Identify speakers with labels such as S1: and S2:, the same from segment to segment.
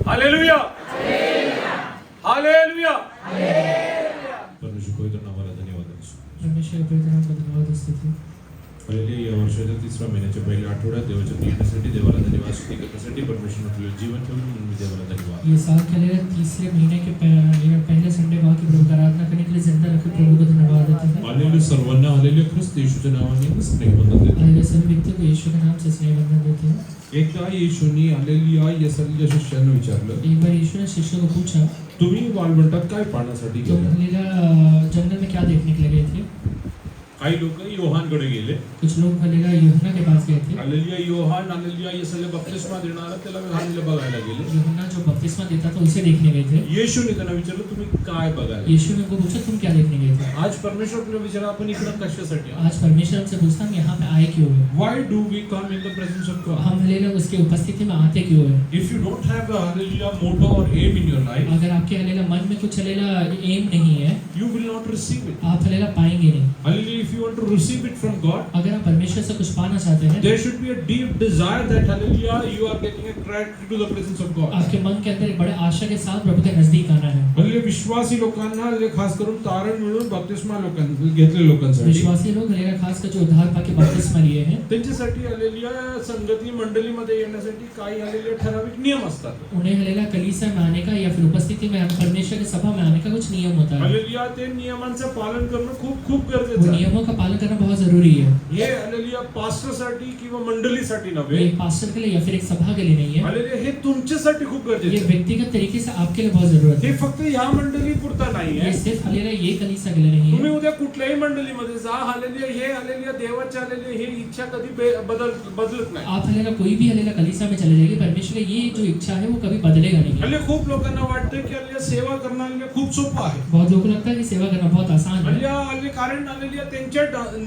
S1: Hallelujah, hallelujah.
S2: परमेश्वर पवित्र नावाला धन्यवाद असो.
S3: परमेश्वर पवित्र नाम का धन्यवाद असते थे.
S2: हालेलुया. या वर्षाच्या 3ऱ्या महिन्याच्या पहिल्या आठवड्यात देवाच्या प्रेमासाठी देवाला धन्यवाद स्तुती करण्यासाठी परमेश्वर आपल्याला जीवन ठेवून म्हणून मी देवाला धन्यवाद.
S3: ये साल के लिए तीसरे महीने के पहले संडे वहाँ की प्रभु की आराधना करने के लिए जिंदा रखे प्रभु को धन्यवाद देते हैं.
S2: हालेलुया. सर्वांना हालेलुया ख्रिस्त येशूच्या नावाने स्नेहवंदन देतो.
S3: हालेलुया. सभी व्यक्तियों को यीशु के नाम से स्नेह वंदन देते हैं.
S2: एकदा येशूनी हालेलुया यसाच्या शिष्यांना विचारलं,
S3: एक बार यीशु ने शिष्यों को पूछा,
S2: तुम्ही वाळवंटात काय पाहण्यासाठी
S3: तुम
S2: गेले?
S3: हालेलुया जंगल में क्या देखने के लिए गए थे?
S2: काही लोक योहानकडे गेले.
S3: कुछ लोग हालेलुया यूहन्ना के पास गए थे.
S2: हालेलुया. योहान हालेलुया येसाला बपतिस्मा देणारा त्याला हालेलुया बघायला गेले.
S3: यूहन्ना जो बपतिस्मा देता था उसे देखने गए थे.
S2: येशूने त्यांना विचारलं, तुम्ही काय बघायला?
S3: यीशु ने उनको पूछा, तुम क्या देखने गए थे?
S2: आज परमेश्वर आपल्याला विचारा, आपण इकडे कशासाठी आलो?
S3: आज परमेश्वर हमसे पूछता, हम यहाँ पे आए क्यों है?
S2: Why do we come in the presence of God?
S3: हम हालेलुया उसके उपस्थिति में आते क्यों है?
S2: If you don't have a hallelujah motto or aim in your life,
S3: अगर आपके हालेलुया मन में कुछ हालेलुया एम नहीं है,
S2: you will not receive it.
S3: आप हालेलुया पाएंगे नहीं.
S2: Hallelujah. If you want to receive it from God,
S3: अगर आप परमेश्वर से कुछ पाना चाहते हैं,
S2: there should be a deep desire that hallelujah you are getting attracted to the presence of God.
S3: आपके मन के अंदर एक बड़े आशा के साथ प्रभु के नजदीक आना है.
S2: हल्ली विश्वासी लोकांना हल्ली खास करून तारण मिळून बपतिस्मा लोकांना घेतले लोकांसाठी
S3: विश्वासी लोग हालेलुया खास कर जो उद्धार पाके बपतिस्मा लिए हैं,
S2: त्यांच्यासाठी हल्लेल्या संगती मंडळीमध्ये येण्यासाठी काही हल्लेले ठराविक नियम असतात.
S3: उन्हें हालेलुया कलीसिया में आने का या फिर उपस्थिति में परमेश्वर की सभा में आने का कुछ नियम होता है.
S2: हल्लेल्या ते नियमांचं पालन करणं खूप खूप
S3: वो
S2: गरजेचं आहे.
S3: नियमों का पालन करना बहुत जरूरी है.
S2: हे हल्लेल्या पास्टरसाठी किंवा मंडळीसाठी नव्हे,
S3: ये एक पास्टर के लिए या फिर एक सभा के लिए नहीं है.
S2: हल्लेल्या हे तुमच्यासाठी खूप
S3: ये
S2: गरजेचं आहे.
S3: व्यक्तिगत तरीके से आपके लिए बहुत जरूरत
S2: हे
S3: है.
S2: फक्त या मंडळी पुरता नाही
S3: ये
S2: आहे.
S3: सिर्फ हालेलुया ये कलीसिया के लिए नहीं
S2: तुम्ही
S3: है.
S2: उद्या कुठल्याही मंडळीमध्ये जा, हालेलुया हे हालेलुया देवाच्या हालेलुया हे इच्छा कधी बदलत नाही.
S3: आप हालेलुया कोई भी हालेलुया कलीसिया में चले जाइए, परमेश्वर की ये जो इच्छा है वो कभी बदलेगा नहीं.
S2: हल्ली खूप लोकांना वाटतं की हल्ली सेवा करणं हल्ली खूप सोपं आहे.
S3: बहुत लोगों को लगता है कि सेवा करना बहुत आसान है,
S2: हल्ली कारण हल्ली त्यांच्या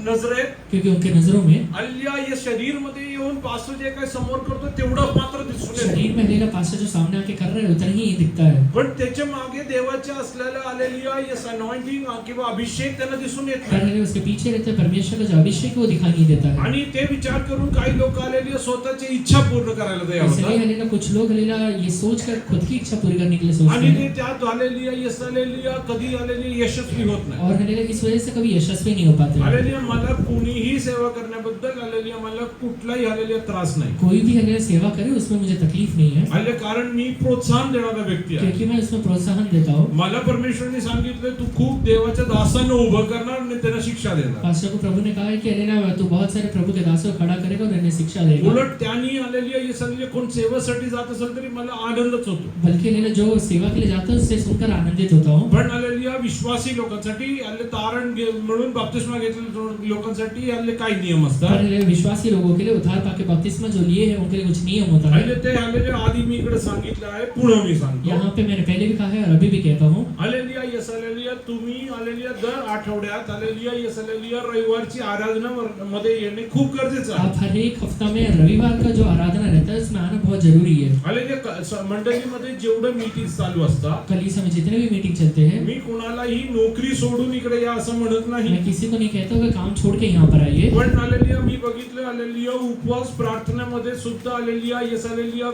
S2: नजरेत
S3: क्योंकि उनके नजरों में
S2: हल्ली या शरीर मध्ये येऊन पास्टर जे काय समोर करतो तेवढं मात्र दिसून येतं.
S3: शरीर में हालेलुया पास्टर जो सामने आके कर रहे हैं उतना ही दिखता है,
S2: पण त्याच्या मागे देवाच्या असलेल्या आलेल्या यस अनॉइंटिंग किंवा अभिषेक त्यांना दिसून येत
S3: पर
S2: नाही.
S3: हालेलुया उसके पीछे रहते परमेश्वर का जो अभिषेक है वो दिखाई नहीं देता है.
S2: आणि ते विचार करून काही लोक आलेली स्वतःची इच्छा पूर्ण करायला तयार
S3: इसलिए
S2: होतात.
S3: हालेलुया कुछ लोग हालेलुया ये सोचकर खुद की इच्छा पूरी करने के लिए सोचते
S2: आणि ते
S3: हैं,
S2: त्यात आलेली यस आलेली कधी आलेली यशस्वी होत नाही.
S3: और हालेलुया इस वजह से कभी यशस्वी नहीं हो पाते हैं.
S2: आलेली मला कोणीही सेवा करण्याबद्दल आलेली मला कुठलाही आलेली त्रास नाही.
S3: कोई भी हालेलुया सेवा करे उसमें मुझे तकलीफ नहीं है,
S2: आले कारण मी प्रोत्साहन देणारा व्यक्ती आहे.
S3: क्योंकि मैं उसमें प्रोत्साहन देता हूँ.
S2: मला परमेश्वरने सांगितलं तू खूप देवाच्या दासांना उभं करणार आणि त्यांना शिक्षा देणार.
S3: पास्टर को प्रभु ने कहा है कि हालेलुया तू बहुत सारे प्रभु के दासों को खड़ा करेगा और उन्हें शिक्षा देगा.
S2: उलट त्यांनी आलेली हे सगळे कोण सेवेसाठी जात असेल तरी मला आनंदच होतो.
S3: बल्कि हालेलुया जो सेवा के लिए जाता है उससे सुनकर आनंदित होता हूँ.
S2: पण आलेली विश्वासी लोकांसाठी आले तारण म्हणून बपतिस्मा घेतलेल्या लोकांसाठी आले काही नियम
S3: पर
S2: असतात.
S3: हालेलुया विश्वासी लोगों के लिए उद्धार पाके बपतिस्मा जो लिए हैं उनके लिए कुछ नियम होता है.
S2: आले ते आलेले आधी मी इकडे सांगितलं आहे, पुढे मी सांगतो.
S3: यहाँ पे मैंने पहले भी कहा है और अभी भी कहता हूँ,
S2: आलेलिया यस आलेलिया तुम्ही आलेलिया दर आठवड्यात आलेलिया यस आलेलिया रविवारची आराधना मध्ये येणे खूप गरजेचं आहे.
S3: आप हर एक हफ्ता में रविवार का जो आराधना रहता है उसमें आना बहुत जरूरी है.
S2: आलेलिया मंडळीमध्ये जेवढे मीटिंग चालू असतात,
S3: कलीसिया में जितने भी मीटिंग चलते हैं,
S2: मी कोणालाही नोकरी सोडून इकडे या असं म्हणत नाही.
S3: मैं किसी को नहीं कहता हूँ कि काम छोड़ के यहाँ पर आइए.
S2: पण आलेलिया मी बघितलं आलेलिया उपवास प्रार्थनेमध्ये सुद्धा आलेलिया यस आलेलिया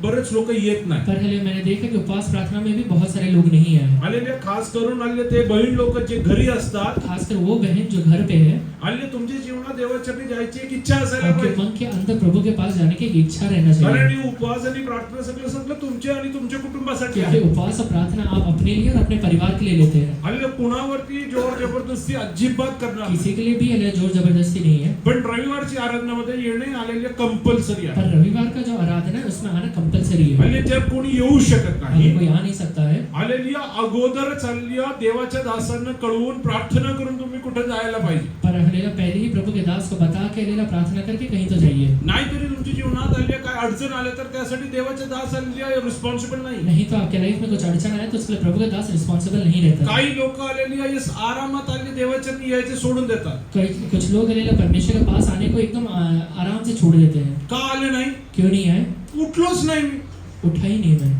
S2: बरेच लोक येत नाही.
S3: पर हालेलुया मैंने देखा कि उपवास प्रार्थना में भी बहुत सारे लोग नहीं आए.
S2: आलेलिया खास करून आले ते बहीण लोक जे घरी असतात,
S3: खासकर वो बहन जो घर पे है,
S2: आले तुमच्या जीवनात देवाच्याकडे जायची एक इच्छा असायला
S3: आपके
S2: पाहिजे.
S3: मन के अंदर प्रभु के पास जाने की एक इच्छा रहना
S2: कारण
S3: चाहिए.
S2: ही उपवास आणि प्रार्थना सगळं तुमच्या आणि तुमच्या कुटुंबासाठी
S3: क्योंकि
S2: आहे.
S3: उपवास और प्रार्थना आप अपने लिए और अपने परिवार के लिए लेते हैं.
S2: आले कुणावरती जोर जबरदस्ती अजिबात करणार नाही.
S3: किसी के लिए भी हालेलुया जोर जबरदस्ती नहीं है.
S2: पण रविवारची आराधनामध्ये येणे आलेले कंपल्सरी आहे.
S3: पर रविवार का जो आराधना है उसमें आना कंपलसरी है.
S2: आले जर कोणी येऊ शकत
S3: अगर
S2: नाही,
S3: कोई आ नहीं सकता है,
S2: आलेलिया अगोदर चाललिया देवाच्या दासांना कळवून प्रार्थना करून तुम्ही कुठे जायला पाहिजे.
S3: पर हालेलुया पहले ही प्रभु के दास को बता के हालेलुया प्रार्थना करके कहीं तो जाइए.
S2: नाहीतरी तुमच्या जीवनात आले काय अडचण आले तर त्यासाठी देवाचे दास आलेलिया रिस्पॉन्सिबल नाही.
S3: नहीं तो आपके लाइफ में कुछ अड़चन आए तो उसके लिए प्रभु का दास रिस्पॉन्सिबल नहीं रहता.
S2: काही लोक आलेलिया इस आरामात आले देवाच्या यायचे सोडून देतात.
S3: कुछ लोग हालेलुया परमेश्वर के पास आने को एकदम आराम से छोड़ देते हैं.
S2: का आले नाही?
S3: क्यों नहीं आए?
S2: उठलोच नाही मी.
S3: उठा ही नहीं मैं.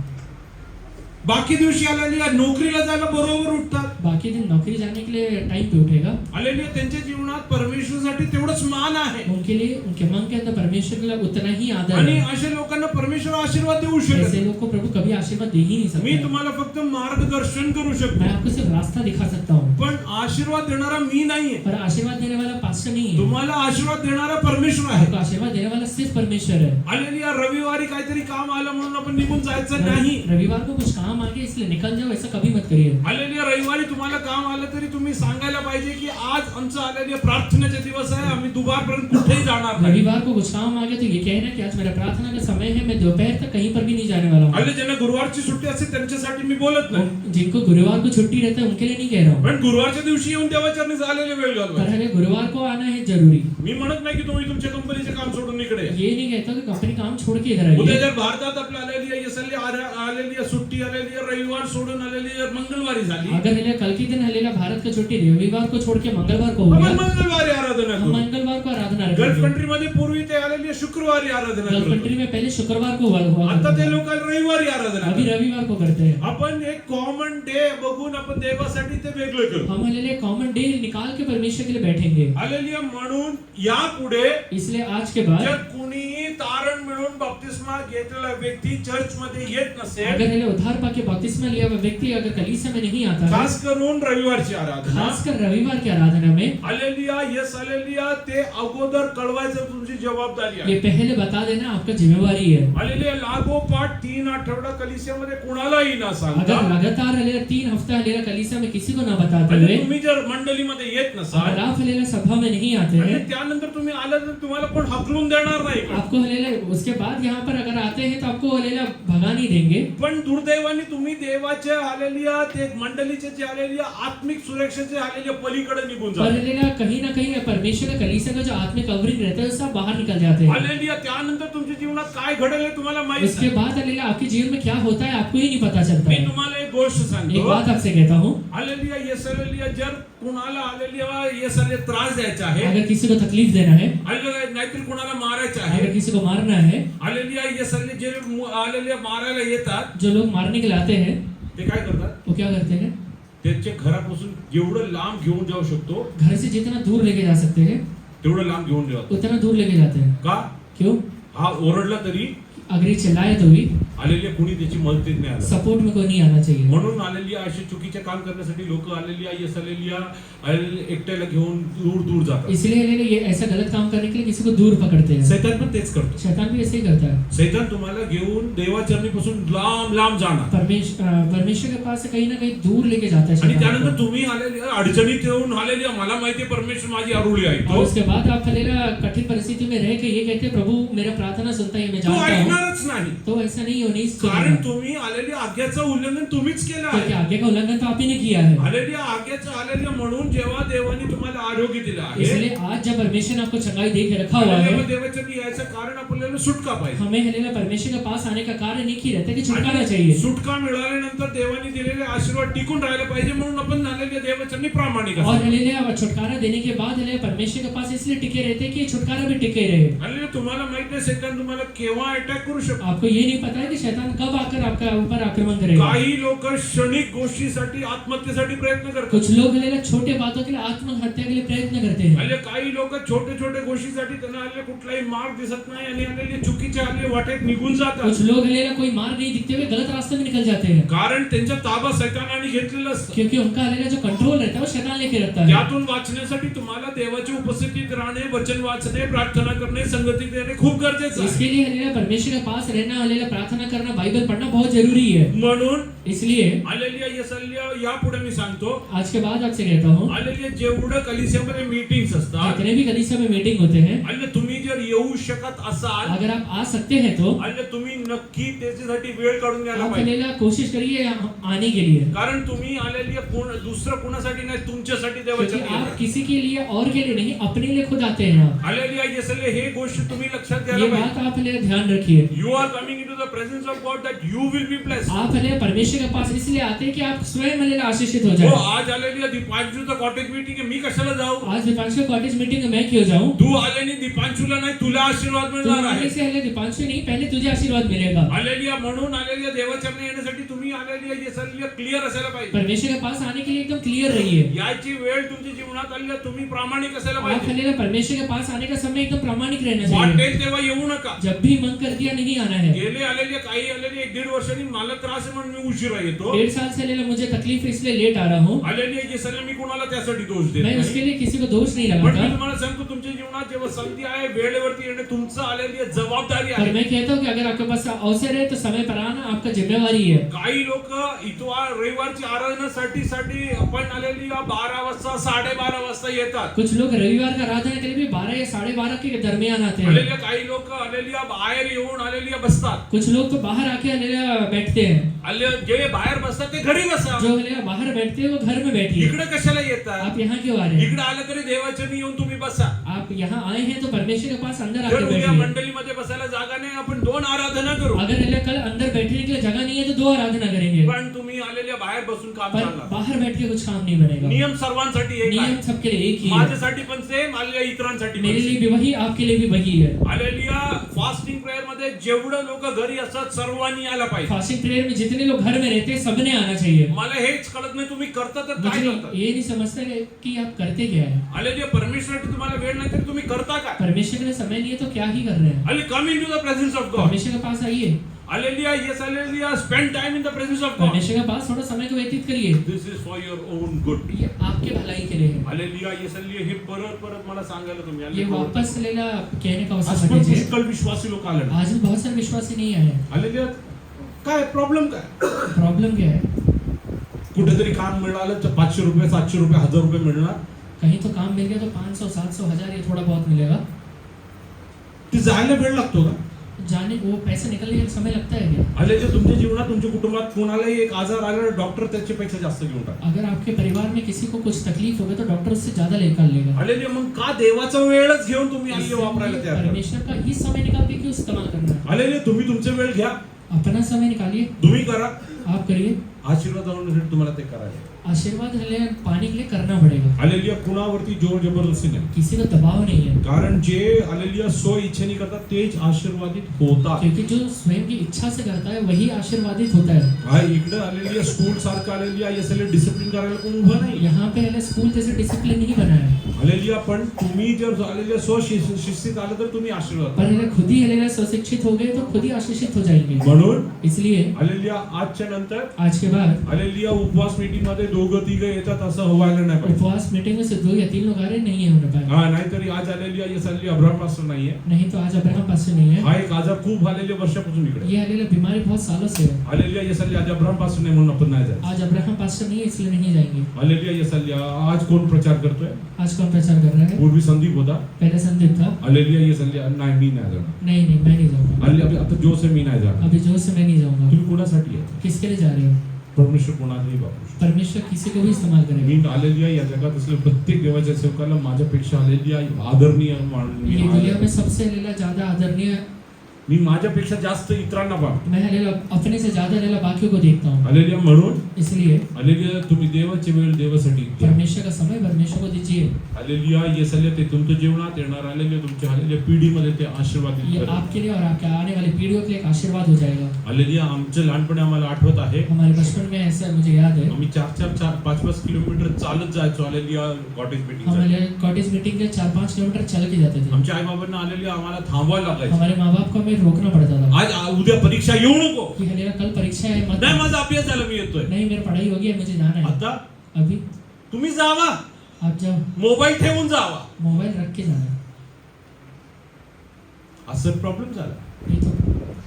S2: बाकी दिवशी आलेली नोकरीला जायला बरोबर उठतात.
S3: बाकी दिन नौकरी जाने के लिए टाइम पे उठेगा.
S2: आलेली त्यांच्या जीवनात परमेश्वरासाठी तेवढंच मान आहे.
S3: उनके लिए उनके मन के अंदर परमेश्वर के लिए उतना ही आदर
S2: आणि
S3: है.
S2: अशा लोकांना परमेश्वर आशीर्वाद देऊ शकतो.
S3: ऐसे लोग को प्रभु कभी आशीर्वाद दे ही नहीं सकता
S2: मी
S3: है।
S2: तुम्हाला फक्त मार्गदर्शन करू शकतो,
S3: मैं आपको सिर्फ रास्ता दिखा सकता हूँ,
S2: पण आशीर्वाद देणारा मी नाहीये.
S3: पर आशीर्वाद देने वाला पास्टर नहीं है।
S2: तुम्हाला आशीर्वाद देणारा परमेश्वर आहे.
S3: आपको आशीर्वाद देने वाला सिर्फ परमेश्वर है।
S2: हालेलुया. रविवारी काहीतरी काम आलं म्हणून आपण निघून जायचं नाही.
S3: रविवार को कुछ काम आ गया इसलिए निकल जाओ, ऐसा कभी मत करिए।
S2: हालेलुया. रविवारी तुम्हाला काम आलं तरी तुम्ही सांगायला पाहिजे की आज आमचा हालेलुया प्रार्थनेचा दिवस आहे, आम्ही दुपारपर्यंत कुठेही जाणार नाही.
S3: रविवार को कुछ काम आ गया तो ये कहना कि आज मेरा प्रार्थना का समय है, मैं दोपहर तक कहीं पर भी नहीं जाने वाला हूँ।
S2: हालेलुया. ज्यांना गुरुवारची सुट्टी असते त्यांच्यासाठी मी बोलत नाही,
S3: जिनको गुरुवार को छुट्टी रहता है उनके लिए नहीं कह रहा हूँ,
S2: पण गुरुवारच्या दिवशी येऊन देवाचरणी झालेले वेळ
S3: पर
S2: घालवा.
S3: हमें गुरुवार को आना है जरूरी।
S2: मी म्हणत नाही की तुम्ही तुमच्या कंपनीचे काम सोडून इकडे या.
S3: ये नहीं कहता कि कंपनी काम छोड़ के इधर
S2: उद्या
S3: आइए।
S2: जर भारतात आपल्या आलेली सुट्टी आलेली रविवार सोडून आलेली मंगळवारी झाली,
S3: अगर हले कल के दिन हलेला भारत का छुट्टी रविवार को छोड़ के मंगलवार को हो
S2: आपण
S3: गया,
S2: मंगळवारी आराधना
S3: हम
S2: करू.
S3: मंगलवार को आराधना
S2: गल्फ
S3: रखेंगे।
S2: कंट्री मध्ये पूर्वी ते आलेली शुक्रवारी आराधना
S3: गल्फ
S2: करत
S3: कंट्री में पहले शुक्रवार को हुआ
S2: आता
S3: करता
S2: ते
S3: था।
S2: लोक रविवारी आराधना
S3: अभी
S2: करतात.
S3: रविवार को करते हैं।
S2: आपण एक कॉमन डे बघून आपण देवासाठी ते वेगळं करू.
S3: हम हले कॉमन डे निकाल के परमेश्वर के लिए बैठेंगे।
S2: हालेलुया. म्हणून यापुढे
S3: इसलिए आज के बाद
S2: जर कुणीही तारण मिळून बपतिस्मा घेतलेला व्यक्ती चर्च मध्ये येत नसेल,
S3: अगर हले उद्धार पाके बपतिस्मा लिया हुआ व्यक्ति अगर कलीसिया में नहीं आता है,
S2: खास करून रविवारची आराधना,
S3: खासकर रविवार की आराधना में,
S2: हालेलुया, यस हालेलुया, ते अगोदर कळवायचं तुमची जबाबदारी आहे.
S3: ये पहले बता देना आपका जिम्मेवारी है।
S2: हालेलुया. लागोपाठ 3 आठवडा कलिसियामध्ये कुणालाही ना सांगता,
S3: अगर लगातार हलेला 3 हफ्ता हलेला कलीसिया में किसी को ना बताते
S2: म्हणजे
S3: हुए,
S2: तुम्ही जर मंडळीमध्ये येत
S3: अगर
S2: नसाल
S3: आप हलेला सभा में नहीं आते
S2: आणि
S3: हैं,
S2: त्यानंतर तुम्ही आला तर तुम्हाला कोण हकलून देणार नाही का?
S3: आपको हलेला उसके बाद यहाँ पर अगर आते हैं तो आपको हलेला भगा नहीं देंगे।
S2: पण दुर्दैवाने तुम्ही देवाच्या हालेलुया ते मंडळीचे जे हालेलुया आत्मिक सुरक्षेचे हालेलुया पलीकडे निघून
S3: पर
S2: जातात.
S3: हलेला कहीं ना कहीं परमेश्वर का कलीसिया का जो आत्मिक कवरिंग रहता है उससे आप बाहर निकल जाते हैं।
S2: हालेलुया. त्यानंतर तुमच्या जीवनात काय घडेल हे तुम्हाला माहित
S3: उसके
S2: नाही.
S3: बाद हलेला आपके जीवन में क्या होता है आपको ही नहीं पता चलता
S2: मी
S3: है।
S2: तुम्हाला एक गोष्ट
S3: एक
S2: सांगतो.
S3: बात आपसे कहता हूँ,
S2: हालेलुया. Yes hallelujah. जर कुणाला हालेलुया येस हालेलुया त्रास द्यायचा आहे,
S3: अगर किसी को तकलीफ देना है,
S2: हालेलुया, नाहीतर कुणाला मारायचं
S3: अगर
S2: आहे,
S3: किसी को मारना है,
S2: हालेलुया, येस हालेलुया, जे हालेलुया मारायला येतात
S3: जो लोग मारने के लिए आते हैं
S2: ते काय करतात?
S3: वो क्या करते हैं,
S2: त्यांच्या घरापासून जेवढं लांब घेऊन जाऊ शकतो
S3: घर से जितना दूर लेके जा सकते हैं
S2: तेवढं लांब घेऊन जातो.
S3: उतना दूर लेके जाते हैं।
S2: का?
S3: क्यों?
S2: हा ओरडला तरी
S3: अगर ये चिल्लाए तो भी
S2: आलेल्या कुणी त्याची मदतीत नाही आलं.
S3: सपोर्ट में कोई नहीं आना चाहिए।
S2: म्हणून आलेल्या असे चुकीचे काम करण्यासाठी लोक आलेल्या येस आलेल्या एकट्याला घेऊन दूर दूर जातात.
S3: इसलिए ये ऐसा गलत काम करने के लिए किसी को दूर पकड़ते हैं।
S2: सैतान पण तेच करतो.
S3: शैतान भी ऐसे ही करता है।
S2: सैतान तुम्हाला घेऊन देवाचरणीपासून लांब लांब जाणार
S3: परमेश्वर के पास से कहीं ना कहीं दूर लेके जाता है
S2: आणि
S3: शैतान
S2: त्यानंतर
S3: को।
S2: तुम्ही आलेल्या अडचणीत येऊन आलेल्या मला माहिती आहे परमेश्वर माझी अरुळी
S3: और
S2: ऐकतो.
S3: उसके बाद आप हलेला कठिन परिस्थिति में रह के ये कहते हैं प्रभु मेरा प्रार्थना सुनता है, मैं
S2: तो
S3: जानता हूँ,
S2: ऐकणारच नाही,
S3: तो ऐसा नहीं होनी
S2: कारण तुम्ही आलेल्या आज्ञाचं उल्लंघन तुम्हीच केलं
S3: क्योंकि
S2: आहे.
S3: आगे का उल्लंघन तो आप ही ने किया है।
S2: आलेल्या आज्ञाचं आलेल्या म्हणून जेव्हा देवाने तुम्हाला आरोग्य दिलं आहे,
S3: इसलिए आज जब परमेश्वर ने आपको चंगाई दे के रखा हुआ है,
S2: आलेल्या देवाचरणी यायचं कारण आपल्याला सुटका पाहिजे.
S3: हमें हलेला परमेश्वर के पास आने का कारण एक ही रहता है कि छुटकारा चाहिए।
S2: सुटका मिळाल्यानंतर देवाने दिलेले आशीर्वाद टिकून राहायला पाहिजे म्हणून आपण आलेल्या देवाचरणी प्रामाणिक
S3: और
S2: असतो.
S3: हलेला छुटकारा देने के बाद हलेला परमेश्वर के पास इसलिए टिके रहते हैं कि ये छुटकारा भी टिके रहे।
S2: आलेल्या तुम्हाला माहित नाही सैतान तुम्हाला केव्हा अटॅक करू शकतो.
S3: आपको ये नहीं पता है कि शैतान कब आकर आपका ऊपर आक्रमण करेगा।
S2: काही लोक क्षणिक गोष्टीसाठी आत्महत्येसाठी प्रयत्न करतात.
S3: कुछ लोग हलेला छोटे बातों के लिए आत्महत्या के लिए प्रयत्न करते हैं।
S2: आले काही लोक छोटे छोटे गोष्टीसाठी त्यांना आले कुठलाही मार्ग दिसत नाही आणि आलेले चुकीच्या आले वाटेत निघून जातात.
S3: कुछ लोग हलेला कोई मार्ग नहीं दिखते हुए गलत रास्ते में निकल जाते हैं,
S2: कारण त्यांचा ताबा सैतानाने घेतलेला असतो.
S3: क्योंकि उनका हलेला जो कंट्रोल रहता है वो शैतान लेके रखता है।
S2: त्यातून वाचण्यासाठी तुम्हाला देवाची उपस्थितीत राहणे, वचन वाचणे, प्रार्थना करणे, संगती देणे खूप गरजेचं आहे.
S3: इसके लिए हलेला परमेश्वर के पास रहना, हलेला प्रार्थना करना, बाइबल पढ़ना बहुत जरूरी है।
S2: म्हणून
S3: इसलिए
S2: आलेल्या यसल्या यापुढे मी सांगतो,
S3: आज के बाद आपसे कहता हूँ,
S2: आलेल्या जेवढं कलिसियामध्ये मीटिंग्स असतात,
S3: जितने भी कलीसिया में मीटिंग होते हैं,
S2: आले तुम्ही जर येऊ शकत असाल,
S3: अगर आप आ सकते हैं तो
S2: आले तुम्ही नक्की त्याच्यासाठी वेळ काढून घ्यायला
S3: आप
S2: पाहिजे.
S3: हलेला कोशिश करिए आने के लिए,
S2: कारण तुम्ही आलेली दुसरं कोणासाठी नाही, तुमच्यासाठी
S3: क्योंकि
S2: देवाच्या
S3: आप किसी के लिए और के लिए नहीं, अपने लिए खुद आते हैं। आप
S2: आलेली यसले हे गोष्ट तुम्ही लक्षात
S3: ये
S2: घ्यायला
S3: बात
S2: पाहिजे.
S3: आप हलेला ध्यान रखिए।
S2: You are coming into the presence of God that you will be blessed.
S3: आप हलेला परमेश्वर के पास इसलिए आते हैं कि आप स्वयं हलेला आशीषित हो
S2: हो,
S3: जाए।
S2: आज आलेली दीपांशूचं कॉटेज मीटिंग आहे, मी कशाला जाऊ?
S3: आज दीपांशु कॉटेज मीटिंग में मैं क्यों जाऊं?
S2: तू आलेली दीपांशूला नाही, तुला आशीर्वाद
S3: तू
S2: मिळणार
S3: आने
S2: आहे.
S3: से हले दीपांशु नहीं, पहले तुझे आशीर्वाद मिलेगा।
S2: आलेलिया म्हणून आलेल्या देवाचरणी येण्यासाठी तुम्ही आलेलिया यसल्या क्लिअर असायला पाहिजे.
S3: परमेश्वर के पास आने के लिए एकदम क्लियर रहिए।
S2: याची वेळ तुमच्या जीवनात आली, तुम्ही प्रामाणिक असायला
S3: आप
S2: पाहिजे.
S3: हलेला परमेश्वर के पास आने का समय एकदम प्रामाणिक रहना चाहिए।
S2: वाटेल तेव्हा येऊ नका.
S3: जब भी मन कर दिया क्या नहीं आना है।
S2: गेले आलेले काही आलेले 1-1.5 वर्षांनी मला त्रास आहे म्हणून मी उशिरा येतो.
S3: 1.5 साल से लेला मुझे तकलीफ है इसलिए लेट आ रहा हूँ।
S2: आलेले ये सगळे मी कोणाला त्यासाठी दोष देत
S3: मैं
S2: नाही.
S3: उसके लिए किसी को दोष नहीं
S2: पण
S3: लगाता।
S2: मी तुम्हाला सांगतो तुमच्या जीवनात जेव्हा संधी आहे वेळेवरती येणे तुमचं आलेली जबाबदारी
S3: पर
S2: आहे.
S3: मैं कहता हूँ कि अगर आपके पास अवसर है तो समय पर आना आपका जिम्मेवारी है।
S2: काही लोक इतवार रविवारची आराधनासाठी आपण आलेली 12 वाजता 12:30 वाजता येतात.
S3: कुछ लोग रविवार का आराधना के लिए भी 12 या 12:30 के दरमियान आते हैं।
S2: आलेल्या काही लोक आलेली बाहेर येऊन आलेली बसतात.
S3: कुछ लोग तो बाहर आके हलेला बैठते हैं।
S2: आले जे बाहेर बसतात ते घरी बसा.
S3: जो हलेला बाहर बैठते हैं वो घर में बैठिए।
S2: इकडे कशाला येतात?
S3: आप यहाँ क्यों आ रहे हैं?
S2: इकडे आलं तरी देवाच्या येऊन तुम्ही बसा.
S3: आप यहाँ आए हैं तो परमेश्वर के पास अंदर
S2: जर
S3: आके
S2: उद्या
S3: बैठिए।
S2: मंडळीमध्ये बसायला जागा नाही आपण 2 आराधना करू.
S3: अगर हलेला कल अंदर बैठने के लिए जगह नहीं है तो 2 आराधना करेंगे।
S2: पण तुम्ही आलेल्या बाहेर बसून काम
S3: पर
S2: चालणार.
S3: बाहर बैठ के कुछ काम नहीं बनेगा।
S2: नियम सर्वांसाठी एक
S3: नियम
S2: आहे.
S3: सबके लिए एक ही है।
S2: माझ्यासाठी पण सेम आलेल्या इतरांसाठी पण
S3: मेरे
S2: same.
S3: लिए भी वही, आपके लिए भी वही है।
S2: आलेल्या फास्टिंग प्रेयर मध्ये जेवढे लोक घरी असतात सर्वांनी यायला पाहिजे.
S3: फास्टिंग प्रेयर में जितने लोग घर में रहते हैं सबने आना चाहिए।
S2: मला हेच कळत नाही तुम्ही करता तर काय
S3: मुझे
S2: करता.
S3: ये नहीं समझता कि आप करते क्या है।
S2: आलेल्या परमेश्वरासाठी तुम्हाला वेळ नाही तर तुम्ही करता काय.
S3: परमेश्वर के लिए समय नहीं है तो क्या ही कर रहे हैं।
S2: All come into the presence of God.
S3: परमेश्वर के पास आइए।
S2: Hallelujah, yes, hallelujah. Spend time in the presence of God.
S3: परमेश्वर के पास थोड़ा समय को व्यतीत करिए।
S2: This is for your own good.
S3: ये आपके भलाई के लिए है।
S2: Hallelujah, yes, hallelujah. हे परत मला सांगायला तुम्ही
S3: ये वापस लेला कहने का
S2: आज
S3: अवसर
S2: पण
S3: दीजिए।
S2: पुष्कळ विश्वासी लोक आले.
S3: आज भी बहुत सारे विश्वासी नहीं आए हैं।
S2: Hallelujah. काय प्रॉब्लेम काय?
S3: प्रॉब्लम क्या है?
S2: कुठेतरी काम मिळालं तर 500 रुपये 700 रुपये 1000 रुपये मिळणार.
S3: कहीं तो काम मिल गया तो 500 700 1000 ये थोड़ा बहुत मिलेगा।
S2: ती जायला वेळ लागतो का?
S3: जाने वो पैसे निकलने में समय लगता है क्या?
S2: Hallelujah, तुमच्या जीवनात तुमच्या कुटुंबात कोणालाही एक आजार आला डॉक्टर त्याच्यापेक्षा जास्त घेऊन टाक.
S3: अगर आपके परिवार में किसी को कुछ तकलीफ होगी तो डॉक्टर उससे ज्यादा निकाल लेगा।
S2: Hallelujah, मग का देवाचा वेळच घेऊन तुम्ही आली वापरायला तयार?
S3: परमेश्वर का ही समय निकाल के क्यों इस्तेमाल करना है?
S2: Hallelujah, तुम्ही तुमचा वेळ घ्या.
S3: अपना समय निकालिए,
S2: तुम्ही करा.
S3: आप करिए।
S2: आशीर्वाद होण्यासाठी तुम्हाला ते करायचं.
S3: आशीर्वाद पाने के लिए करना पड़ेगा।
S2: हालेलुया, कुणावरती जोर जबरदस्ती नाही.
S3: किसी का दबाव नहीं है,
S2: कारण जे हालेलुया स्व इच्छेने करतात तेच आशीर्वादित होतात.
S3: क्योंकि जो स्वयं की इच्छा से करता है वही आशीर्वादित होता है।
S2: हा इकडे हालेलुया स्कूल सारखं हालेलुया हे सगळे डिसिप्लिन करायला कोण उभा नाही.
S3: यहाँ पे हमें स्कूल जैसे डिसिप्लिन नहीं बना है।
S2: हालेलुया, पण तुम्ही जर हालेलुया स्व शिस्तीत आलं तर तुम्ही आशीर्वाद.
S3: पर अगर खुद ही हालेलुया स्वशिक्षित हो गए तो खुद ही आशीषित हो जाएंगे।
S2: म्हणून
S3: इसलिए
S2: हालेलुया आजच्या नंतर
S3: आज के बाद
S2: हालेलुया उपवास मीटिंग मध्ये 2-3 येतात असं व्हायला नाही पाहिजे.
S3: उपवास मीटिंग में से 2 या 3 लोग आ रहे नहीं है होने पाए।
S2: हा नाहीतरी आज हालेलुया ये सल्ली अब्राहम पासून नाहीये.
S3: नहीं तो आज अब्राहम पास से नहीं है।
S2: हा एक आजार खूप हालेलुया वर्षापासून इकडे.
S3: ये हालेलुया बीमारी बहुत सालों से है।
S2: हालेलुया ये सल्ली आज अब्राहम पासून नाही म्हणून आपण नाही जायचं.
S3: आज अब्राहम पास से नहीं है इसलिए नहीं जाएंगे।
S2: हालेलुया ये सल्ली आज कोण प्रचार करतोय?
S3: आज कौन प्रचार कर रहा है?
S2: पूर्वी संदीप होता.
S3: पहले संदीप था।
S2: हालेलुया ये सल्ली नाही मी नाही जाणार.
S3: नहीं नहीं मैं नहीं जाऊंगा।
S2: हालेलुया आता जो से मी नाही जाणार.
S3: अभी जोर से मैं नहीं जाऊंगा।
S2: तुम्ही कोणासाठी आहे?
S3: किसके लिए जा रहे हो?
S2: परमेश्वर कोणालाही वापरू शकतो.
S3: परमेश्वर किसी को भी इस्तेमाल करेगा।
S2: मी हालेलुया या जगात असलेल्या प्रत्येक देवाच्या सेवकाला माझ्यापेक्षा हालेलुया आदरणीय मानून
S3: ये दुनिया में सबसे हालेलुया ज्यादा आदरणीय,
S2: मी माझ्यापेक्षा जास्त इतरांना पाहतो.
S3: मैं हालेलुया अपने से ज्यादा हालेलुया बाकियों को देखता हूँ।
S2: हालेलुया म्हणून
S3: इसलिए
S2: हालेलुया तुम्ही देवाची वेळ देवासाठी द्या.
S3: परमेश्वर का समय परमेश्वर को दीजिए।
S2: हालेलुया ये सल्ले ते तुमच्या जीवनात येणार हालेलुया तुमच्या हालेलुया पिढीमध्ये ते आशीर्वादित
S3: ये
S2: करेल.
S3: आपके लिए और आपके आने वाली पीढ़ियों के लिए एक आशीर्वाद हो जाएगा।
S2: हालेलुया आमच्या लहानपणी आम्हाला आठवत आहे
S3: हमारे बचपन में ऐसा मुझे याद है,
S2: आम्ही 4-5 किलोमीटर चालत जायचो हालेलुया कॉटेज मीटिंग.
S3: हमारे कॉटेज मीटिंग के 4-5 किलोमीटर चल के जाते थे।
S2: आमच्या आई बाबांना हालेलुया आम्हाला थांबवायला लागायचं.
S3: हमारे माँ बाप को हमें रोकना पड़ता था
S2: आज उद्या परीक्षा येऊ नको.
S3: कि हालेलुया कल परीक्षा है मत,
S2: नाही माझा अभ्यास झाला मी येतोय.
S3: नहीं मेरी पढ़ाई होगी है मुझे जाना है।
S2: आता
S3: अभी
S2: तुम्ही जावा,
S3: आप जाओ,
S2: मोबाईल ठेवून जावा.
S3: मोबाइल रख के जाना।
S2: असं प्रॉब्लेम झाला.
S3: ये तो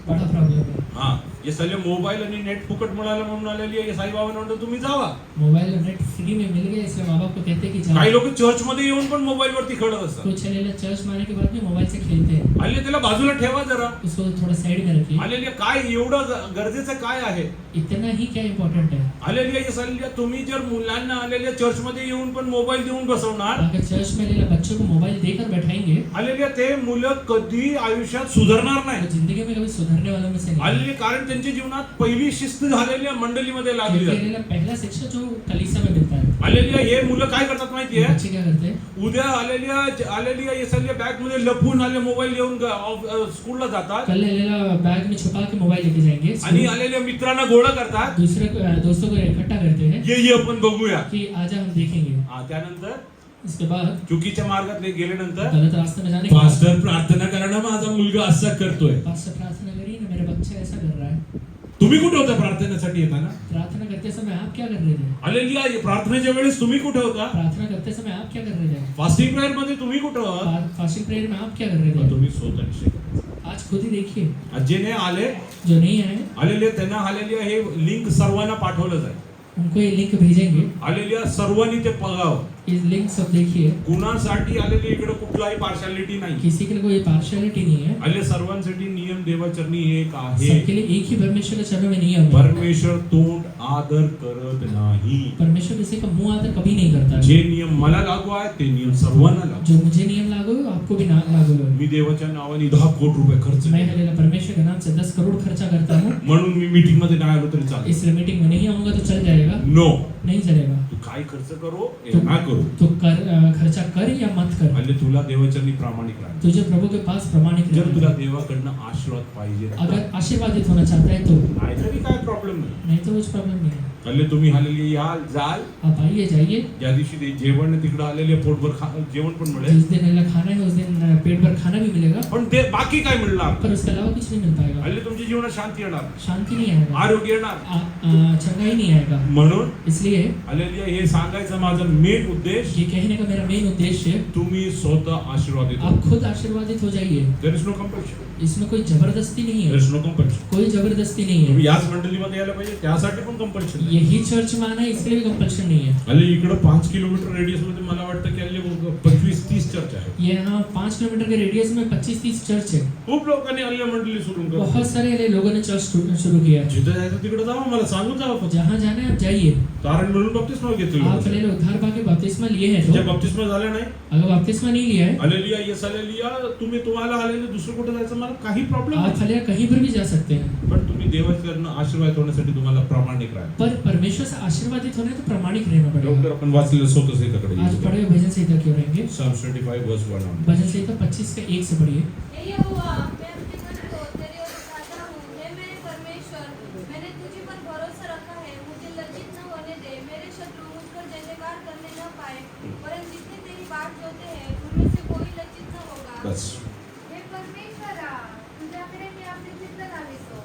S3: बड़ा प्रॉब्लम है।
S2: हा हे सगळे मोबाईल आणि नेट फुकट मिळालं म्हणून आलेली आहे. साईबाबांना म्हणतो तुम्ही जावा.
S3: मोबाइल और नेट फ्री में मिल गया इसलिए माँ बाप को कहते हैं कि जाओ।
S2: काही लोक चर्च मध्ये येऊन पण मोबाईल वरती खेळत असतात.
S3: कुछ हालेलुया चर्च में आने के बाद भी मोबाइल से खेलते हैं।
S2: आले त्याला बाजूला ठेवा जरा.
S3: उसको थोड़ा साइड में रखिए।
S2: आलेली काय एवढं गरजेचं काय आहे?
S3: इतना ही क्या इम्पोर्टेंट है?
S2: आलेली हे सल्ल्या तुम्ही जर मुलांना आलेल्या चर्च मध्ये येऊन पण मोबाईल देऊन बसवणार.
S3: अगर चर्च में लेला बच्चों को मोबाइल देकर बैठाएंगे
S2: आलेल्या ते मुलं कधी आयुष्यात सुधारणार
S3: तो
S2: नाही.
S3: जिंदगी में कभी सुधरने वालों में से नहीं है।
S2: आलेली कारण त्यांच्या जीवनात पहिली शिस्त झालेल्या मंडळीमध्ये लागली
S3: क्योंकि
S2: जाते.
S3: हालेलुया पहला शिक्षा जो कलीसिया में मिलता है।
S2: आलेल्या हे मुलं काय करतात माहितीये?
S3: बच्चे क्या करते हैं?
S2: उद्या आलेल्या येसल्या बॅग मध्ये लपून आले मोबाईल घेऊन स्कूलला जातात
S3: कल हालेलुया बैग में छुपा के मोबाइल लेके जाएंगे।
S2: आणि आलेल्या मित्रांना गोळा करतात.
S3: दूसरे दोस्तों को इकट्ठा करते हैं
S2: ये आपण बघूया.
S3: कि आजा हम देखेंगे।
S2: त्यानंतर
S3: इसके बाद
S2: चुकीच्या मार्गात गेल्यानंतर
S3: गलत रास्ते में जाने के बाद
S2: पास्टर प्रार्थना करा ना, माझा मुलगा असं करतोय.
S3: पास्टर प्रार्थना करिए ना, मेरा बच्चा ऐसा कर रहा है.
S2: तुम्ही कुठे होता प्रार्थनेसाठी येताना?
S3: प्रार्थना करते समय आप क्या कर रहे थे?
S2: हालेलुया. प्रार्थनेच्या वेळेस तुम्ही कुठे होता?
S3: प्रार्थना करते समय आप क्या कर रहे थे?
S2: फास्टिंग प्रेयर मध्ये तुम्ही कुठे होता?
S3: फास्टिंग प्रेयर में आप क्या कर रहे थे?
S2: तुम्ही स्वतः निश्चय करा.
S3: आज खुद ही देखिए.
S2: जे नाही आले,
S3: जो नहीं आए
S2: हालेलुया, त्यांना हालेलुया हे लिंक सर्वांना पाठवलं जाईल.
S3: उनको ये लिंक भेजेंगे.
S2: हालेलुया, सर्वांनी ते बघावं.
S3: ये लिंक सब देखिए.
S2: कुणासाठी आलेले इकडे कुठलाही पार्शालिटी नाही.
S3: किसी के लिए कोई पार्शियलिटी नहीं है.
S2: आले सर्वांसाठी नियम देवाचरणी एक आहे.
S3: सबके लिए एक ही परमेश्वर के चरणों में नियम है.
S2: परमेश्वर तोंड आदर करत नाही.
S3: परमेश्वर किसी का मुंह आदर कभी नहीं करता है.
S2: जे नियम मला लागू आहे ते नियम सर्वांना लागू.
S3: जो मुझे नियम लागू है आपको भी लागू है.
S2: मी देवाच्या नावाने 10 कोटी रुपये खर्च
S3: मैं
S2: केले.
S3: हालेलुया परमेश्वर के नाम से 10 करोड़ खर्चा करता हूँ.
S2: म्हणून मी मीटिंग मध्ये नाही आलो तरी चालेल.
S3: इसलिए मीटिंग में नहीं आऊंगा तो चल जाएगा?
S2: नो.
S3: नहीं चलेगा.
S2: तू काय खर्च करो या ना करो,
S3: तो खर्चा कर या मत कर.
S2: आणि तुला देवाचरणी प्रामाणिक राहा.
S3: तुझे प्रभु के पास प्रमाणिक
S2: जर
S3: रहना
S2: तुला
S3: है.
S2: देवाकडनं आशीर्वाद पाहिजे
S3: अगर आशीर्वादित होना चाहता है तो,
S2: नाही तरी काय प्रॉब्लेम नाही.
S3: नहीं तो कुछ प्रॉब्लम नहीं है.
S2: हल्ले तुम्ही हालेले याल जाल.
S3: आप आइए जाइए.
S2: ज्या दिवशी ते जेवण तिकडे आलेले पोटभर जेवण पण मिळेल,
S3: जिस दिन अल्लाह खाना है उस दिन पेट भर खाना भी मिलेगा.
S2: पण ते बाकी काय मिळणार?
S3: पर उसके अलावा कुछ नहीं मिल पाएगा.
S2: हल्ले तुमच्या जीवनात शांती येणार,
S3: शांति नहीं आएगा,
S2: आरोग्य येणार.
S3: चंगाई नहीं आएगा.
S2: म्हणून
S3: इसलिए
S2: हालेलुया, हे सांगायचं माझा मेन उद्देश,
S3: ये कहने का मेरा मेन उद्देश्य है
S2: तुम्ही स्वतः आशीर्वादित हो.
S3: आप खुद आशीर्वादित हो जाइए.
S2: There is no compulsion.
S3: इसमें कोई जबरदस्ती नहीं
S2: देयर
S3: है.
S2: Is no compulsion.
S3: कोई जबरदस्ती नहीं है.
S2: तुम्ही याच मंडळीमध्ये यायला पाहिजे त्यासाठी पण कंपल्शन नाही.
S3: यही चर्च में आना है इसके लिए भी कंपल्शन नहीं है.
S2: हल्ले इकडे 5 किलोमीटर रेडियस मध्ये मला वाटतं की हल्ले 25-30 चर्च आहे.
S3: ये यहाँ 5 किलोमीटर के रेडियस में 25-30 चर्च है.
S2: खूप लोकांनी हल्ले मंडळी सुरू केली.
S3: बहुत सारे लोगों ने चर्च शुरू किया है.
S2: जिथे जायचं तिकडे जावं, मला सांगून जावं फक्त.
S3: जहाँ जाना है आप जाइए.
S2: कारण म्हणून बपतिस्मा घेतली.
S3: आप पहले उद्धार पाके बपतिस्मा लिए हैं
S2: जे
S3: तो,
S2: बपतिस्मा झाले नाही,
S3: अगर बपतिस्मा नहीं लिया है
S2: हालेलुया, येस हालेलुया, तुम्हाला हालेलुया दुसरं कुठे जायचं मला काही प्रॉब्लेम
S3: आप
S2: नाही.
S3: हालेलुया कहीं पर भी जा सकते हैं.
S2: पण तुम्ही देवाकडनं आशीर्वाद होण्यासाठी तुम्हाला प्रामाणिक राहा.
S3: पर परमेश्वर से आशीर्वादित होना है तो प्रामाणिक रहना पड़ेगा.
S2: लवकर आपण वाचलेलं स्वतः संहिताकडे
S3: आज
S2: येऊ.
S3: पढ़े हुए भजन संहिता क्यों रहेंगे?
S2: Psalm 25 verse 1.
S3: भजन संहिता 25 का 1 से पढ़िए.
S1: हे यहोवा, मैं अपने मन को तेरी ओर उठाता हूँ. हे मेरे परमेश्वर, मैंने तुझी पर भरोसा रखा है. मुझे लज्जित न होने दे. मेरे शत्रु मुझ पर जयजयकार करने न पाए. वरन जितने तेरी बाट जोते हैं उनमें से कोई लज्जित न होगा.
S2: बस.
S1: हे परमेश्वरा, तुझ्याकडे मी आपले चित्त लावितो.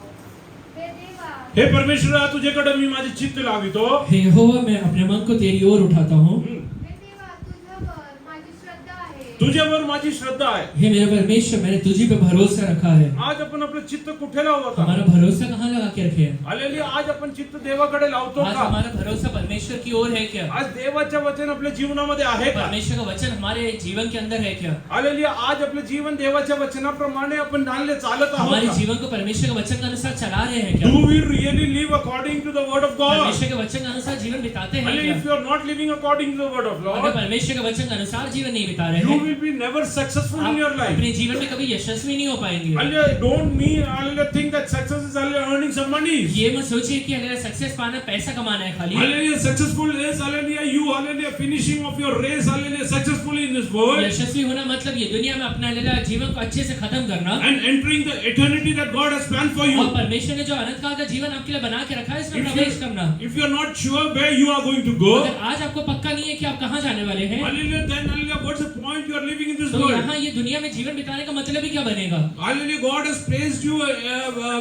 S1: हे देवा,
S2: हे परमेश्वरा, तुझ्याकडे मी माझे चित्त लावितो.
S3: हे यहोवा, मैं अपने मन को तेरी ओर उठाता हूँ.
S1: हे देवा, तुझ्यावर माझी श्रद्धा आहे.
S2: तुझ्यावर माझी श्रद्धा आहे.
S3: हे मेरे परमेश्वर, मैंने तुझी पे भरोसा रखा है.
S2: आज आपण आपलं चित्त कुठे लावतो?
S3: हमारा भरोसा कहाँ लगा के रखे हैं?
S2: हालेलुया, आज आपण चित्त देवाकडे लावतो
S3: आज
S2: का?
S3: हमारा भरोसा परमेश्वर की ओर है क्या?
S2: आज देवाचं वचन आपल्या जीवनामध्ये आहे का?
S3: परमेश्वर का वचन हमारे जीवन के अंदर है क्या?
S2: हालेलुया, आज आपलं जीवन देवाच्या वचनाप्रमाणे आपण चालले चालत आहोत
S3: हमारे
S2: का?
S3: जीवन को परमेश्वर के वचन के अनुसार चला रहे हैं क्या?
S2: Do we really live according to the word of God?
S3: परमेश्वर के वचन के अनुसार जीवन बिताते हैं
S2: Hallelujah, if
S3: क्या?
S2: you are not living according to the word of
S3: अगर
S2: Lord,
S3: परमेश्वर के वचन के अनुसार जीवन नहीं बिता रहे
S2: you
S3: हैं,
S2: will be never successful in your
S3: आप
S2: life.
S3: अपने जीवन में कभी यशस्वी नहीं हो पाएंगे.
S2: Hallelujah, don't mean hallelujah think that success is hallelujah earning some money.
S3: ये मत सोचिए कि अगर सक्सेस पाना पैसा कमाना है खाली.
S2: Hallelujah, successful is hallelujah you hallelujah finishing of your race hallelujah successfully in this world
S3: यशस्वी होना मतलब ये दुनिया में अपना लेला जीवन को अच्छे से खत्म करना
S2: and entering the eternity that God has planned for
S3: और
S2: you.
S3: परमेश्वर ने जो अनंत काल का जीवन आपके लिए बना के रखा है इसमें
S2: If
S3: प्रवेश करना.
S2: you are not sure where you are going to go,
S3: अगर आज आपको पक्का नहीं है कि आप कहाँ जाने वाले हैं,
S2: hallelujah, then hallelujah, what's the point you are living in this
S3: तो
S2: world?
S3: यहाँ ये दुनिया में जीवन बिताने का मतलब ही क्या बनेगा?
S2: Hallelujah, God has placed you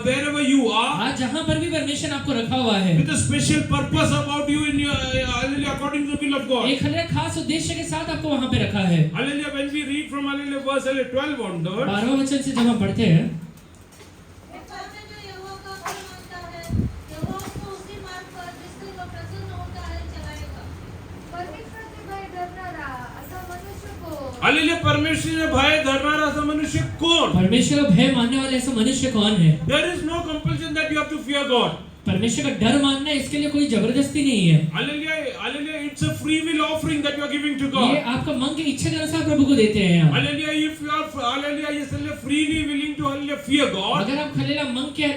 S2: wherever you are
S3: आज जहाँ पर भी परमेश्वर आपको रखा हुआ है,
S2: with a special purpose about you in your hallelujah according to the will of God.
S3: एक हल्ले खास उद्देश्य के साथ आपको वहाँ पे रखा है.
S2: Hallelujah, when we read from hallelujah verse 12 onwards,
S3: 12वें वचन से जब हम पढ़ते हैं,
S1: हे पापी जो यहोवा का भय मानता है, यहोवा उसको उसी मार्ग पर जिससे वह प्रसन्न होता है चलाएगा. परमेश्वराचे भय धरणारा असा मनुष्य कोण?
S2: hallelujah, परमेश्वर भय धरणारा असा मनुष्य कोण?
S3: परमेश्वर का भय मानने वाले ऐसा मनुष्य कौन है?
S2: There is no compulsion that you have to fear God.
S3: परमेश्वर का डर मानना इसके लिए कोई जबरदस्ती नहीं है.
S2: Hallelujah, hallelujah, it's a free will offering that you are giving to
S3: ये
S2: God.
S3: आपका मन की इच्छा के अनुसार प्रभु को देते हैं आप.
S2: Hallelujah, if you are hallelujah, yes, hallelujah, freely willing to hallelujah fear God.
S3: अगर आप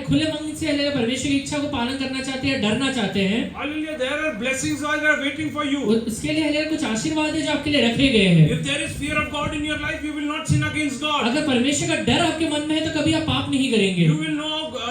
S3: खुले मन से हल्लेलुया परमेश्वर की इच्छा को पालन करना चाहते हैं, डरना चाहते हैं,
S2: Hallelujah, there are blessings that are waiting for you.
S3: उसके लिए हल्लेलुया कुछ आशीर्वाद है जो आपके लिए रखे गए हैं.
S2: If there is fear of God in your life, you will not sin against God.
S3: अगर परमेश्वर का डर आपके मन में है तो कभी आप पाप नहीं करेंगे.
S2: You will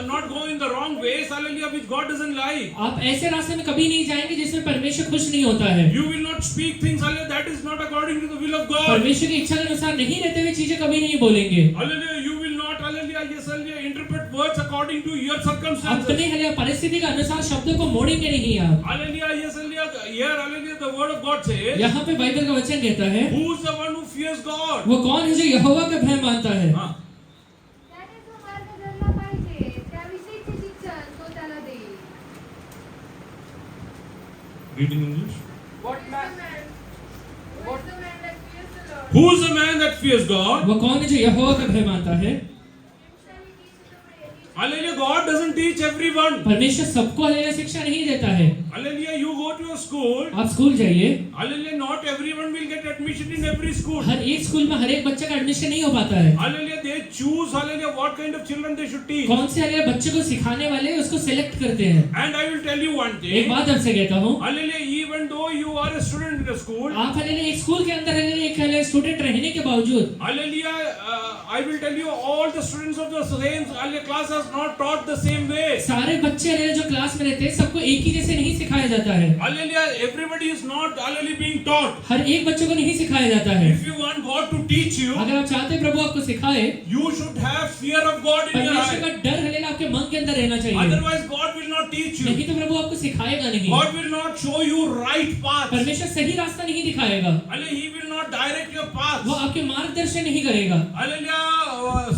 S2: not go in the wrong ways, hallelujah, which God doesn't like.
S3: आप ऐसे रास्ते में कभी नहीं जाएंगे जिसमें परमेश्वर खुश नहीं होता है।
S2: You will not speak things, hallelujah, that is not according to the will of God.
S3: परमेश्वर की इच्छा के अनुसार नहीं रहते हुए चीजें कभी नहीं बोलेंगे।
S2: Hallelujah, you will not, hallelujah, yes, hallelujah, interpret words according to your circumstances.
S3: अपने हले परिस्थिति के अनुसार शब्दों को मोड़ेंगे नहीं आप।
S2: Hallelujah, yes, hallelujah, here, hallelujah, the word of God says,
S3: यहाँ पे बाइबल का वचन कहता है,
S2: who is the one who fears God?
S3: वो कौन है जो यहोवा का भय मानता है।
S2: हाँ,
S1: त्याने जो मार्ग धरला पाहिजे त्याविषयीचे शिक्षण तो त्याला देईल.
S2: read in English.
S4: What
S1: Who
S4: man?
S1: is the man? Who is the man that fears the Lord?
S2: Who is the man that fears God?
S3: वो कौन है जो यहोवा का भय मानता है।
S1: Him shall he teach the way.
S2: Hallelujah, God doesn't teach everyone.
S3: परमेश्वर सबको हले शिक्षा नहीं देता है।
S2: Hallelujah, you go to a school.
S3: आप स्कूल जाइए,
S2: Hallelujah, not everyone will get admission in every school.
S3: हर एक स्कूल में हर एक बच्चे का एडमिशन नहीं हो पाता है।
S2: Hallelujah, they choose, hallelujah, what kind of children they should teach.
S3: कौन से हले बच्चे को सिखाने वाले हैं, उसको सिलेक्ट करते हैं।
S2: And I will tell you one
S3: एक
S2: thing.
S3: बात आपसे कहता हूँ,
S2: Hallelujah, even though you are a student in a school,
S3: आप हले एक स्कूल के अंदर हले एक हले स्टूडेंट रहने के बावजूद,
S2: hallelujah, I will tell you all the students of the same hallelujah, class are not taught the same way.
S3: सारे बच्चे हले जो क्लास में रहते हैं सबको एक ही जैसे नहीं सिखाया जाता है।
S2: Hallelujah, everybody is not hallelujah being taught.
S3: हर एक बच्चे को नहीं सिखाया जाता है।
S2: If you want God to teach you,
S3: अगर आप चाहते हैं प्रभु आपको सिखाए,
S2: you should have fear of God in your
S3: परमेश्वर का
S2: heart.
S3: डर हले आपके मन के अंदर रहना चाहिए,
S2: Otherwise, God will not teach you.
S3: नहीं तो प्रभु आपको सिखाएगा नहीं।
S2: God will not show you right path.
S3: परमेश्वर सही रास्ता नहीं दिखाएगा,
S2: Hallelujah, He will not direct your path.
S3: वो आपके मार्गदर्शन नहीं करेगा।
S2: Hallelujah,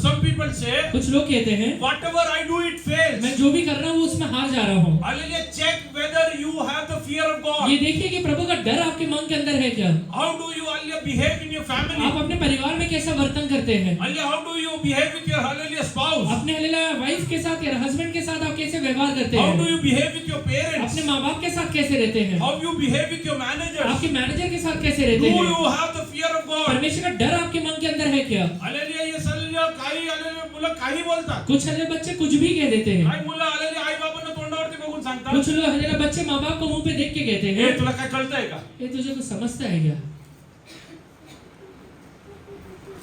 S2: some people say,
S3: कुछ लोग कहते हैं
S2: whatever I do, it fails.
S3: मैं जो भी कर रहा हूँ उसमें हार जा रहा हूँ।
S2: Hallelujah, check whether you have the fear of God.
S3: ये देखिए कि प्रभु का डर आपके मन के अंदर है क्या।
S2: How do you hallelujah behave in your family?
S3: आप अपने परिवार में कैसा वर्तन करते हैं,
S2: Hallelujah, how do you behave with your hallelujah spouse?
S3: अपने हलेला वाइफ के साथ या हस्बैंड के साथ आप कैसे व्यवहार करते
S2: How do
S3: हैं,
S2: you behave with your parents?
S3: अपने माँ बाप के साथ कैसे रहते हैं,
S2: How you behave with your managers?
S3: आपके मैनेजर के साथ कैसे
S2: Do
S3: रहते हैं।
S2: you have the fear of God?
S3: परमेश्वर का डर आपके मन के अंदर है क्या।
S2: Hallelujah, yes, hallelujah, काही hallelujah मुलं काही बोलतात.
S3: कुछ हले बच्चे कुछ भी कह देते हैं,
S2: काही मुलं hallelujah आई बाबांना तोंडावरती बघून सांगतात.
S3: कुछ लोग हलेला बच्चे माँ बाप को मुंह पे देख के कहते
S2: हे
S3: हैं,
S2: तुला काय कळतंय का?
S3: ये तुझे कुछ समझता है क्या।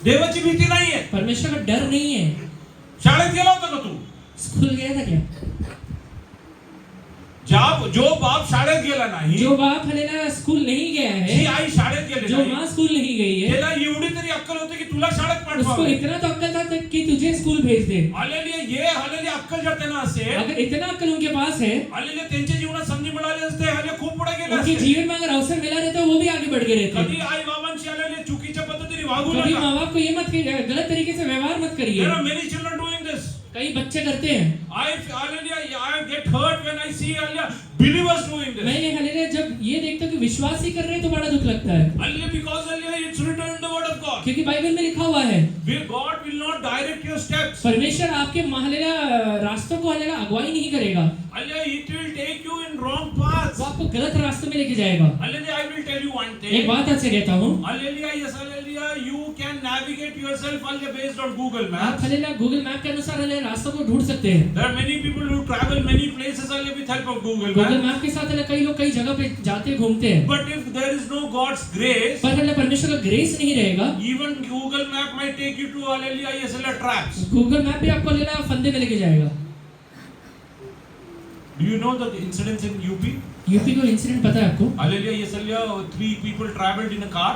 S2: देवाची भीती नाहीये.
S3: परमेश्वर का डर नहीं है।
S2: शाळेत गेला होता का तू?
S3: स्कूल गया था क्या।
S2: जो बाप शाळेत गेला नाही,
S3: जो बाप हलेला स्कूल नहीं गया
S2: जी
S3: है,
S2: आई शाळेत गेली
S3: जो
S2: नाही,
S3: माँ स्कूल नहीं गई है,
S2: त्याला एवढी तरी अक्कल होती की तुला शाळेत
S3: उसको
S2: पाठवावं.
S3: इतना तो अक्ल था कि तुझे स्कूल भेज दे।
S2: हल्लेलुया, ये हल्लेलुया अक्कल जर त्यांना असेल,
S3: अगर इतना अक्ल उनके पास है,
S2: हल्लेलुया त्यांच्या जीवनात संधी मिळाली असते, हल्लेलुया खूप पुढे गेले
S3: उनके
S2: असते.
S3: जीवन में अगर अवसर मिला रहता वो भी आगे बढ़ गए रहते।
S2: कधी आई बाबांशी हल्लेलुया चुकीच्या पद्धतीने वागू
S3: कभी
S2: नका.
S3: माँ बाप को ये मत गलत तरीके से व्यवहार मत करिए।
S2: There are many children doing this.
S3: कई बच्चे करते हैं।
S2: I get hurt when I see hallelujah believers doing this.
S3: मैंने हलेले जब ये देखता हूँ कि विश्वास ही कर रहे हैं तो बड़ा दुख लगता है,
S2: Hallelujah, because hallelujah it's written in the word of God.
S3: क्योंकि बाइबल में लिखा हुआ है
S2: God will not direct your steps.
S3: परमेश्वर आपके हलेला रास्तों को हलेला अगुवाई नहीं करेगा,
S2: Hallelujah, it will take you in wrong paths.
S3: वो आपको गलत रास्ते में लेके जाएगा।
S2: Hallelujah, I will tell you one
S3: एक
S2: thing.
S3: बात आपसे कहता हूँ,
S2: Hallelujah, yes, hallelujah, you can navigate yourself hallelujah based on Google
S3: आप
S2: Maps.
S3: हलेला गूगल मैप के अनुसार हलेला रास्तों को ढूंढ सकते हैं।
S2: There are many people who travel many places hallelujah with help of Google
S3: Google
S2: Maps.
S3: Map के साथ हलेला कई लोग कई जगह पे जाते घूमते हैं,
S2: But if there is no God's grace,
S3: पर हलेला परमेश्वर का ग्रेस नहीं रहेगा,
S2: even Google Map might take you to hallelujah yes, hallelujah traps.
S3: Google map भी आपको हलेला फंदे में लेके जाएगा।
S2: Do you know the incidents in UP?
S3: UP को इंसिडेंट पता है आपको।
S2: Hallelujah, yes, hallelujah, 3 people traveled in a car.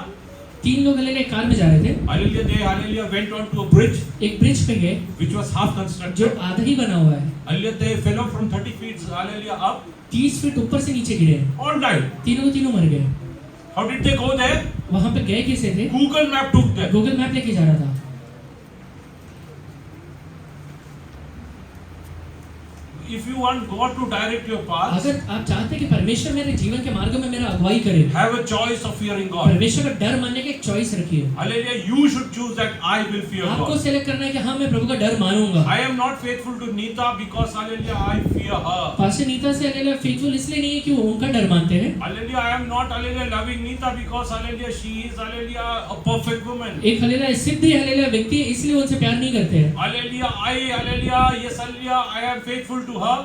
S3: 3 लोग हलेला एक कार में जा रहे थे,
S2: Hallelujah, they hallelujah went on to a bridge
S3: एक ब्रिज पे गए
S2: which was half
S3: जो
S2: constructed.
S3: आधा ही बना हुआ है,
S2: Hallelujah, they fell off from 30 feet hallelujah up,
S3: 30 feet ऊपर से नीचे गिरे,
S2: all died.
S3: तीनों के तीनों मर गए।
S2: How did they go there?
S3: वहां पे गए कैसे थे,
S2: Google Map took them.
S3: Google map लेके जा रहा था।
S2: If you want God to direct your path,
S3: अगर आप चाहते हैं कि परमेश्वर मेरे जीवन के मार्ग में मेरा अगुवाई करे,
S2: have a choice of fearing God.
S3: परमेश्वर का डर मानने की एक चॉइस रखिए।
S2: Hallelujah, you should choose that I will fear
S3: आपको
S2: God.
S3: सेलेक्ट करना है कि हाँ मैं प्रभु का डर मानूंगा।
S2: I am not faithful to Neeta because hallelujah I fear her.
S3: Pastor Neeta से हलेला फेथफुल इसलिए नहीं है कि वो उनका डर मानते हैं।
S2: Hallelujah, I am not hallelujah loving Neeta because hallelujah she is hallelujah a perfect woman.
S3: एक हलेला सिद्ध हलेला व्यक्ति है इसलिए उनसे प्यार नहीं करते हैं।
S2: Hallelujah, I hallelujah yes hallelujah I am faithful to her.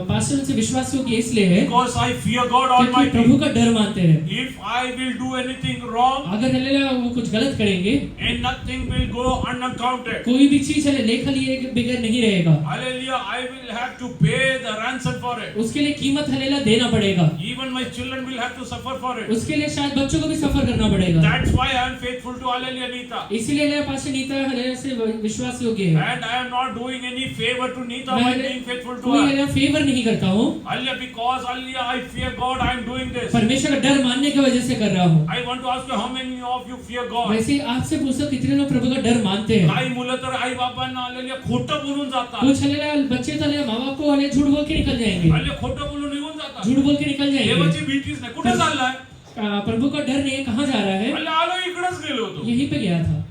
S3: Pastor उनसे विश्वास योग्य इसलिए है
S4: because I fear God
S3: क्योंकि
S4: Almighty.
S3: प्रभु का डर मानते हैं।
S4: If I will do anything wrong,
S3: अगर हालेलुया वो कुछ गलत करेंगे,
S4: and nothing will go unaccounted.
S3: कोई भी चीज हले लेखा लिए बगैर नहीं रहेगा,
S4: Hallelujah, I will have to pay the ransom for it.
S3: उसके लिए कीमत हालेलुया देना पड़ेगा,
S4: Even my children will have to suffer for it.
S3: उसके लिए शायद बच्चों को भी सफर करना पड़ेगा।
S4: That's why I am faithful to Hallelujah Nita.
S3: इसीलिए पास्टर नीता हालेलुया से विश्वास योग्य है।
S4: And I am not doing any favor to Nita by
S3: मैं
S4: being faithful to
S3: कोई
S4: her.
S3: हालेलुया फेवर नहीं करता हूँ,
S4: Hallelujah, because Hallelujah, I fear God, I am doing this.
S3: परमेश्वर का डर मानने की वजह से कर रहा हूँ।
S4: I want to ask you, how many of you fear God?
S3: वैसे ही आपसे पूछो कितने लोग प्रभु का डर मानते हैं।
S4: काही मुलं तर आई बाबांना Hallelujah खोटं बोलून जातात.
S3: कुछ हालेलुया बच्चे तो हालेलुया माँ बाप को हालेलुया झूठ बोल के निकल जाएंगे,
S4: Hallelujah खोटं बोलून निघून जातात.
S3: झूठ बोल के निकल जाएंगे।
S4: देवाची भीतीच नाही. कुठे चाललाय?
S3: प्रभु का डर नहीं है, कहाँ जा रहा है?
S4: Hallelujah आलो इकडेच गेलो होतो.
S3: यहीं पे गया था।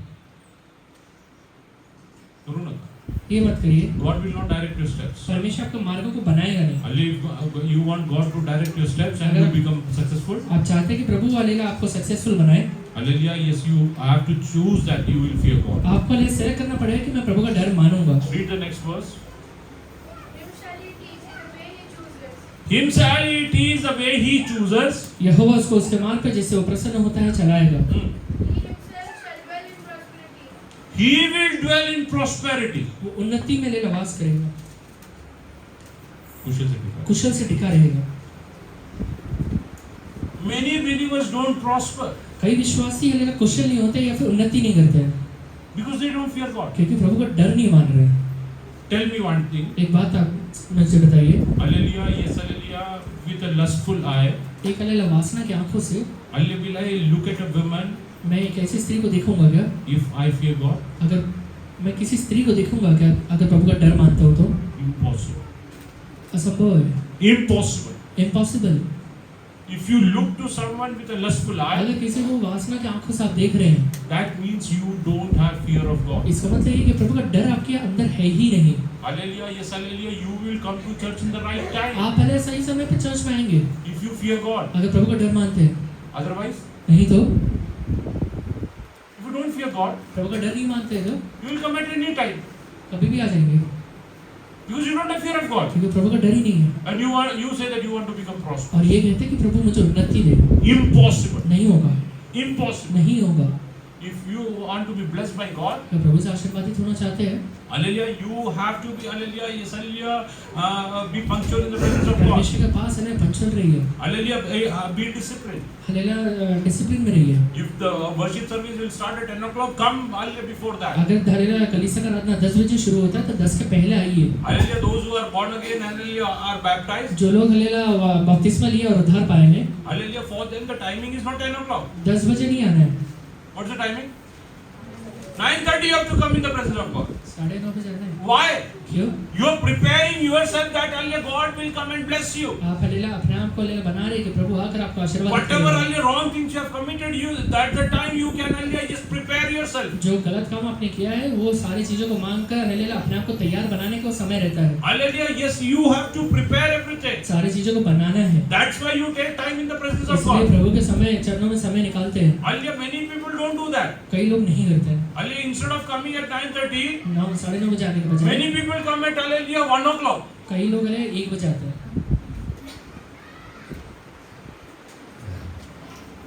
S4: करू नका.
S3: ये मत करिए,
S4: God will not direct your steps.
S3: परमेश्वर आपको मार्गों को बनाएगा नहीं।
S4: Hallelujah, you want God to direct your steps and you become successful.
S3: आप चाहते हैं कि प्रभु हालेलुया आपको सक्सेसफुल बनाए,
S4: Hallelujah, yes, you have to choose that you will fear God.
S3: आपको ये सेलेक्ट करना पड़ेगा कि मैं प्रभु का डर मानूंगा।
S4: Read the next verse.
S1: Him shall he teach in the way he chooses.
S4: Him shall he teach the way he chooses.
S3: यहोवा उसको उसके मार्ग पे जिससे वो प्रसन्न होता है चलाएगा।
S4: He himself shall dwell in prosperity. He will dwell in prosperity.
S3: वो उन्नति में ले वास करेगा,
S4: कुशल से टिका.
S3: कुशल से टिका रहेगा।
S4: Many believers don't prosper
S3: कई विश्वासी हालेलुया कुशल नहीं होते या फिर उन्नति नहीं करते हैं
S4: because they don't fear God.
S3: क्योंकि प्रभु का डर नहीं मान रहे।
S4: Tell me one thing.
S3: एक बात आप मुझे बताइए,
S4: Hallelujah, yes, hallelujah, with a lustful eye.
S3: एक हालेलुया वासना की आंखों से
S4: Hallelujah, will I look at a woman
S3: मैं एक ऐसी स्त्री को देखूंगा क्या?
S4: if I fear God?
S3: अगर मैं किसी स्त्री को देखूंगा क्या अगर प्रभु का डर मानता हूँ तो?
S4: Impossible.
S3: असंभव है,
S4: Impossible.
S3: Impossible.
S4: If you look to someone with a lustful eye,
S3: अगर किसी को वासना की आंखों से आप देख रहे हैं,
S4: that means you don't have fear of God.
S3: इसका मतलब ये कि प्रभु का डर आपके अंदर है ही नहीं।
S4: Hallelujah, yes, hallelujah, you will come to church in the right time
S3: आप पहले सही समय पे चर्च में आएंगे
S4: if you fear God.
S3: अगर प्रभु का डर मानते हैं,
S4: Otherwise,
S3: नहीं तो
S4: if you don't fear God,
S3: प्रभु का डर नहीं मानते हैं तो
S4: you will come at any time
S3: कभी भी आ जाएंगे
S4: because you don't have fear of God.
S3: क्योंकि प्रभु का डर ही नहीं है।
S4: And you say that you want to become prosperous.
S3: और ये कहते हैं कि प्रभु मुझे उन्नति दे,
S4: Impossible.
S3: नहीं होगा,
S4: Impossible.
S3: नहीं होगा।
S4: If you want to be blessed by God,
S3: अगर प्रभु से आशीर्वादित होना चाहते हैं,
S4: hallelujah, you have to be, hallelujah, yes, hallelujah, be punctual in the presence of God.
S3: परमेश्वर के पास है पंचल रही है,
S4: Hallelujah, be disciplined.
S3: Hallelujah discipline में रही है।
S4: If the worship service will start at 10 o'clock, come hallelujah before that.
S3: अगर hallelujah कलीसिया का आराधना 10 बजे शुरू होता है तो 10 के पहले आइए।
S4: Hallelujah, those who are born again, hallelujah, are baptized.
S3: जो लोग हालेलुया बपतिस्मा लिए और उद्धार पाए हैं,
S4: Hallelujah, for them the timing is not 10 o'clock.
S3: 10 बजे नहीं आना है।
S4: What's the timing? 9:30 you have to come in the presence of God.
S3: 9:30 बजे आना है।
S4: Why?
S3: क्यों?
S4: You are preparing yourself that hallelujah God will come and bless you.
S3: आप hallelujah अपने आप को हालेलुया बना रहे कि प्रभु आकर आपको आशीर्वाद
S4: Whatever
S3: करेगा।
S4: hallelujah wrong things you have committed, you that the time you can hallelujah just prepare yourself.
S3: जो गलत काम आपने किया है वो सारी चीजों को मांगकर हालेलुया अपने आप को तैयार बनाने को समय रहता है।
S4: Hallelujah, yes, you have to prepare everything.
S3: सारी चीजों को बनाना है,
S4: That's why you take time in the presence of
S3: इसलिए
S4: God.
S3: प्रभु के समय चरणों में समय निकालते हैं।
S4: Hallelujah, many people don't do that.
S3: कई लोग नहीं करते हैं।
S4: Hallelujah, instead of coming at 9:30,
S3: 9:30 बजे आने के बजाय
S4: many people come at hallelujah 1 o'clock.
S3: कई लोग है 1 बजे आते हैं।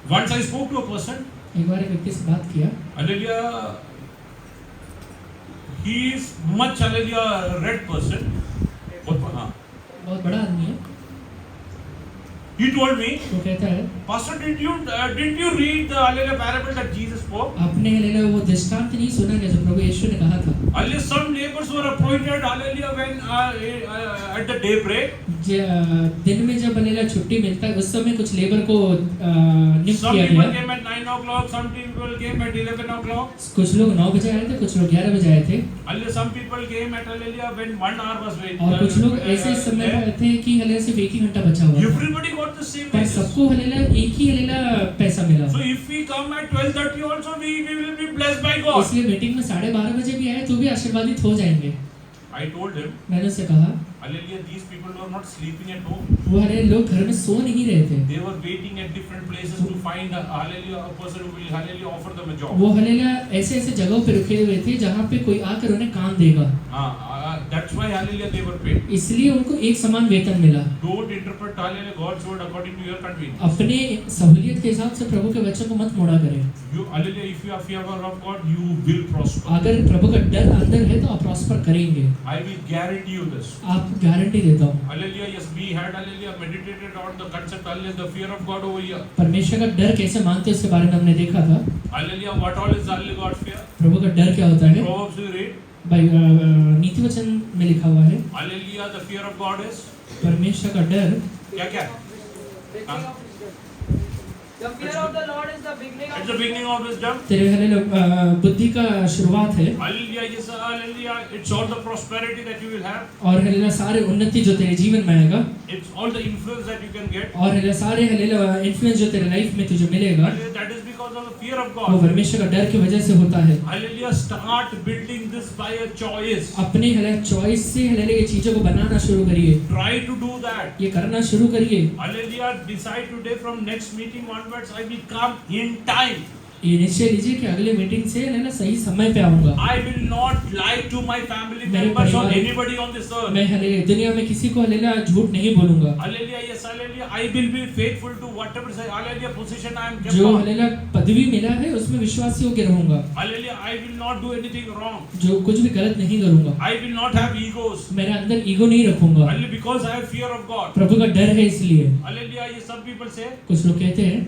S4: Once I spoke to a person,
S3: एक बार एक व्यक्ति से बात KIA,
S4: hallelujah, he is much hallelujah red person.
S3: बहुत बड़ा आदमी है।
S4: He told me,
S3: वो कहता है
S4: Pastor, did you read the hallelujah parable that Jesus spoke?
S3: आपने हालेलुया वो दृष्टांत नहीं सुना क्या जो प्रभु यीशु ने कहा था?
S4: Hallelujah, some laborers were appointed hallelujah when at the daybreak.
S3: दिन में जब हालेलुया छुट्टी मिलता है उस समय कुछ लेबर को नियुक्त
S4: Some
S3: किया
S4: people
S3: गया।
S4: came at 9 o'clock, some people came at 11 o'clock.
S3: कुछ लोग 9 बजे आए थे, कुछ लोग 11 बजे आए थे
S4: Hallelujah, some people came at hallelujah when 1 hour was waiting.
S3: और कुछ लोग ऐसे समय पर थे कि हालेलुया सिर्फ 1 ही घंटा बचा हुआ था,
S4: Everybody got the same
S3: per
S4: wages.
S3: सबको हालेलुया एक ही हालेलुया पैसा मिला।
S4: So if we come at 12:30 also, we will be blessed by God.
S3: इसलिए मीटिंग में 12:30 बजे भी आए तो भी आशीर्वादित हो जाएंगे।
S4: I told him,
S3: मैंने उससे कहा
S4: hallelujah, these people were not sleeping at home.
S3: वो हालेलुया लोग घर में सो नहीं रहे थे,
S4: They were waiting at different places to find hallelujah a person who will hallelujah offer them a job.
S3: वो हालेलुया ऐसे ऐसे जगहों पे रुके हुए थे जहाँ पे कोई आकर उन्हें काम देगा।
S4: That's why, hallelujah, they were paid.
S3: इसलिए उनको एक समान वेतन मिला।
S4: Don't interpret, hallelujah, God's word according to your convenience.
S3: अपने सहूलियत के हिसाब से प्रभु के वचन को मत मोड़ा करें।
S4: You, hallelujah, if you are fear of God, you will prosper.
S3: अगर प्रभु का डर अंदर है तो आप प्रॉस्पर करेंगे।
S4: I will guarantee you this.
S3: आप गारंटी देता हूँ।
S4: Hallelujah, yes, we had, hallelujah, meditated on the concept, hallelujah, the fear of God over here.
S3: परमेश्वर का डर कैसे मानते हैं उसके बारे में हमने देखा था।
S4: Hallelujah, what all is, hallelujah, God's fear?
S3: प्रभु का डर क्या होता है?
S4: Proverbs we read.
S3: भाई नीति वचन में लिखा हुआ है,
S4: Hallelujah, the fear of God is
S3: परमेश्वर का डर
S4: क्या?
S5: The fear of the Lord is the beginning
S4: It's
S5: of
S4: the beginning of wisdom.
S3: तेरे हले बुद्धि का शुरुआत है
S4: Hallelujah, yes, hallelujah. It's all the prosperity that you will have.
S3: और हले सारे उन्नति जो तेरे जीवन में आएगा
S4: It's all the influence that you can get.
S3: और हले सारे हले इन्फ्लुएंस जो तेरे लाइफ में तुझे मिलेगा
S4: Hallelujah, that is because of the fear of
S3: वो
S4: God.
S3: परमेश्वर का डर की वजह से होता है।
S4: Hallelujah, start building this by a choice.
S3: अपने हले चॉइस से हले ये चीजों को बनाना शुरू करिए,
S4: Try to do that.
S3: ये करना शुरू करिए।
S4: Hallelujah, decide today from next meeting onwards, I will come in time.
S3: ये निश्चय लीजिए कि अगले मीटिंग से है ना सही समय पे आऊंगा।
S4: I will not lie to my family
S3: मेरे
S4: members or
S3: परिवार-
S4: anybody on this earth.
S3: मैं हले दुनिया में किसी को हले झूठ नहीं बोलूंगा।
S4: Hallelujah, yes, hallelujah. I will be faithful to whatever say, hallelujah, position I am kept
S3: जो
S4: on.
S3: हले पदवी मिला है उसमें विश्वासी होकर रहूंगा,
S4: Hallelujah, I will not do anything wrong.
S3: जो कुछ भी गलत नहीं करूंगा।
S4: I will not have egos.
S3: मेरे अंदर ईगो नहीं रखूंगा,
S4: Hallelujah, because I have fear of God.
S3: प्रभु का डर है इसलिए।
S4: Hallelujah, ये some people say,
S3: कुछ लोग कहते हैं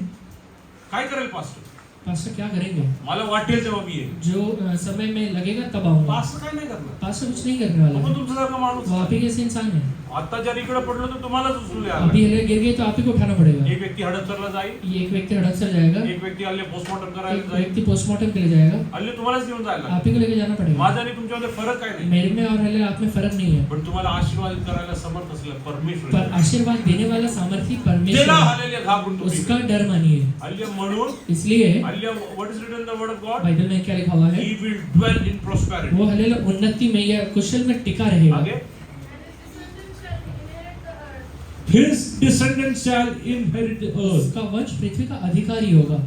S4: काय करेल पास्टर?
S3: पास्टर क्या करेंगे,
S4: मला वाटेल तेव्हा मी येईल.
S3: जो समय में लगेगा तब आऊंगा।
S4: पास्टर काय नाही करणार.
S3: पास्टर कुछ नहीं करने वाला
S4: आपण
S3: है,
S4: तुमच्यासारखा माणूस.
S3: वो आप ही जैसे इंसान है।
S4: आता जर इकडे पडलो तर तुम्हालाच उचलून
S3: अभी
S4: द्यायला.
S3: हले गिर गए तो आप ही को उठाना पड़ेगा।
S4: एक व्यक्ती हडपसरला जाईल,
S3: ये एक व्यक्ति हड़पसर जाएगा,
S4: एक व्यक्ती हल्ले पोस्टमॉर्टम
S3: एक
S4: करायला जाईल.
S3: व्यक्ति पोस्टमार्टम के लिए जाएगा,
S4: हल्ले तुम्हालाच घेऊन जायला.
S3: आप ही को लेके जाना पड़ेगा।
S4: माझा आणि तुमच्यामध्ये फरक काय नाही.
S3: मेरे में और हले आप में फर्क नहीं है,
S4: पण तुम्हाला आशीर्वाद करायला समर्थ असलेला परमेश्वर
S3: पर
S4: आहे.
S3: आशीर्वाद देने वाला सामर्थ्य परमेश्वर
S4: त्याला
S3: है,
S4: हालेलुया घाबरून तुम्ही.
S3: उसका डर मानिए।
S4: हल्ले म्हणून
S3: इसलिए
S4: हल्ले what is written in the word of God?
S3: Bible में क्या लिखा हुआ है,
S4: He will dwell in prosperity.
S3: वो हले उन्नति में या कुशल में टिका रहेगा।
S4: आगे
S1: And his descendants shall inherit the earth.
S4: His descendants shall inherit the earth.
S3: उसका वंश पृथ्वी का अधिकारी होगा।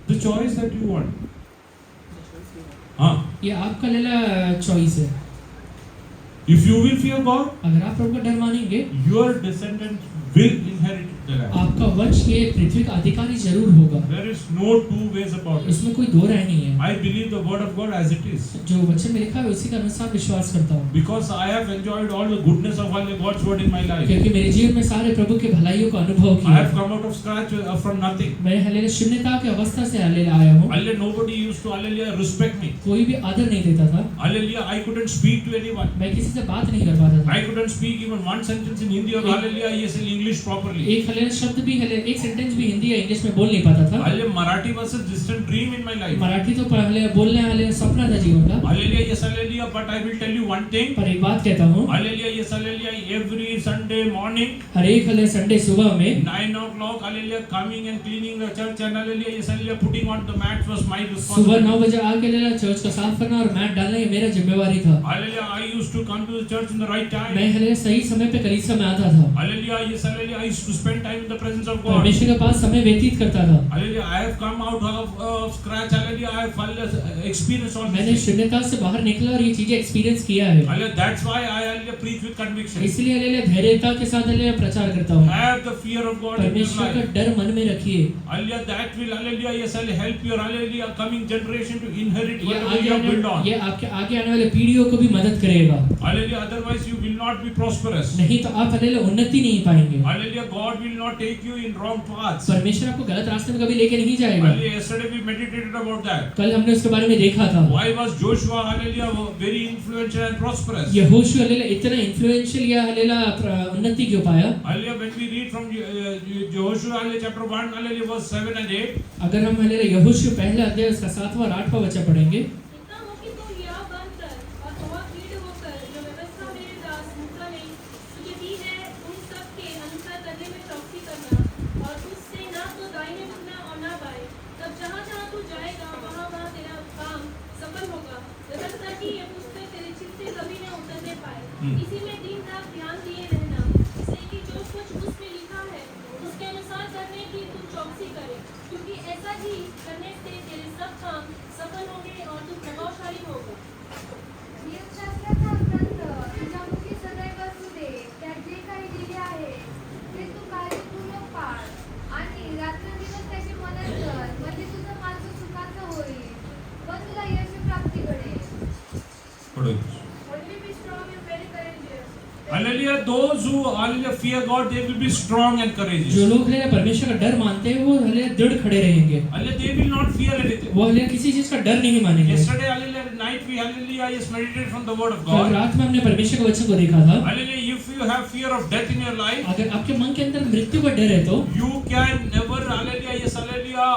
S4: The choice that you want. हाँ.
S3: ये आपका लेला चॉइस है।
S4: If you will fear God,
S3: अगर आप प्रभु का डर मानेंगे,
S4: your descendants will inherit the land.
S3: आपका वंश ये पृथ्वी का अधिकारी जरूर होगा।
S4: There is no two ways about it.
S3: इसमें कोई दो राय नहीं है।
S4: I believe the word of God as it is.
S3: जो वचन में लिखा है उसी के अनुसार विश्वास करता हूँ,
S4: Because I have enjoyed all the goodness of all the God's word in my life.
S3: क्योंकि मेरे जीवन में सारे प्रभु के भलाइयों को अनुभव
S4: I
S3: किया।
S4: have come out of scratch from nothing.
S3: मैं हले शून्यता की अवस्था से हले आया हूँ।
S4: Hallelujah, nobody used to hallelujah respect me.
S3: कोई भी आदर नहीं देता था,
S4: Hallelujah, I couldn't speak to anyone.
S3: मैं किसी से बात नहीं कर पाता था।
S4: I couldn't speak even one sentence in Hindi or hallelujah, yes, in English properly.
S3: एक हले शब्द भी हले एक सेंटेंस भी हिंदी या इंग्लिश में बोल नहीं पाता था।
S4: Hallelujah, Marathi was a distant dream in my life.
S3: Marathi तो पहले बोलने वाले सपना था जीवन का।
S4: Hallelujah, yes, hallelujah, but I will tell you one thing.
S3: पर एक बात कहता हूँ,
S4: Hallelujah, yes, hallelujah, every Sunday morning,
S3: हर एक हले संडे सुबह में
S4: 9 o'clock, hallelujah, coming and cleaning the church and hallelujah, yes, hallelujah, putting on the mats was my
S3: सुबह
S4: responsibility.
S3: 9 बजे आके लेला चर्च का साफ करना और मैट डालना ये मेरा जिम्मेवारी था।
S4: Hallelujah, I used to come to the church in the right time.
S3: मैं हले सही समय पे कलीसिया में आता था,
S4: Hallelujah, yes, hallelujah, I used to spend time in the presence of God.
S3: परमेश्वर के पास समय व्यतीत करता था।
S4: Hallelujah, I have come out of scratch. Hallelujah, I have experienced all
S3: Maine
S4: this.
S3: शून्यता से बाहर निकला और ये चीजें एक्सपीरियंस किया है।
S4: Hallelujah, that's why I hallelujah preach with conviction.
S3: इसलिए हले धैर्यता के साथ हले प्रचार करता हूँ।
S4: Have the fear of God in your
S3: परमेश्वर का
S4: life.
S3: डर मन में रखिए।
S4: Hallelujah, that will hallelujah, yes, hallelujah, help your hallelujah coming generation to inherit
S3: ये
S4: whatever you have built on.
S3: ये आपके आगे आने वाले पीढ़ियों को भी मदद करेगा,
S4: Hallelujah, otherwise you will not be prosperous.
S3: नहीं तो आप हले उन्नति नहीं पाएंगे।
S4: Hallelujah, God will not take you in wrong paths.
S3: परमेश्वर आपको गलत रास्ते में कभी लेके नहीं जाएगा।
S4: Hallelujah, yesterday we meditated about that.
S3: कल हमने उसके बारे में देखा था।
S4: Why was Joshua hallelujah very influential and prosperous?
S3: यहोशू हलेला इतना इन्फ्लुएंशियल या हलेला उन्नति क्यों पाया?
S4: Hallelujah, when we read from Joshua hallelujah chapter 1 hallelujah verse 7 and 8.
S3: अगर हम हलेला यहोशू पहले अध्याय उसका 7वां और 8वां वचन पढ़ेंगे,
S1: इतना हो कि तू यह बनकर और हुआ कीड़ होकर जो व्यवस्था मेरे दास मूसा ने तुझे दी है उन सब के अनुसार करने में चौकसी करना और उससे ना तो दाहिने मुड़ना और ना बाएं, तब जहाँ जहाँ तू जाएगा वहाँ वहाँ तेरा काम सफल होगा। व्यवस्था की यह पुस्तक तेरे चित्त से कभी न उतरने पाए। इसी में दिन रात ध्यान दिए रहना, इससे कि जो कुछ उसमें लिखा है उसके अनुसार करने की तू चौकसी करे, क्योंकि ऐसा ही करने से तेरे सब काम सफल होंगे और तू
S4: those who hallelujah fear God, they will be strong and courageous.
S3: जो लोग हल्लेलुया परमेश्वर का डर मानते हैं वो हल्लेलुया दृढ़ खड़े रहेंगे,
S4: Hallelujah, they will not fear anything.
S3: वो हल्लेलुया किसी चीज का डर नहीं मानेंगे।
S4: Yesterday, hallelujah, at night we hallelujah just meditated from the word of
S3: कल
S4: God.
S3: रात में हमने परमेश्वर के वचन को देखा था।
S4: Hallelujah, if you have fear of death in your life,
S3: अगर आपके मन के अंदर मृत्यु का डर है तो
S4: you can never hallelujah, yes hallelujah,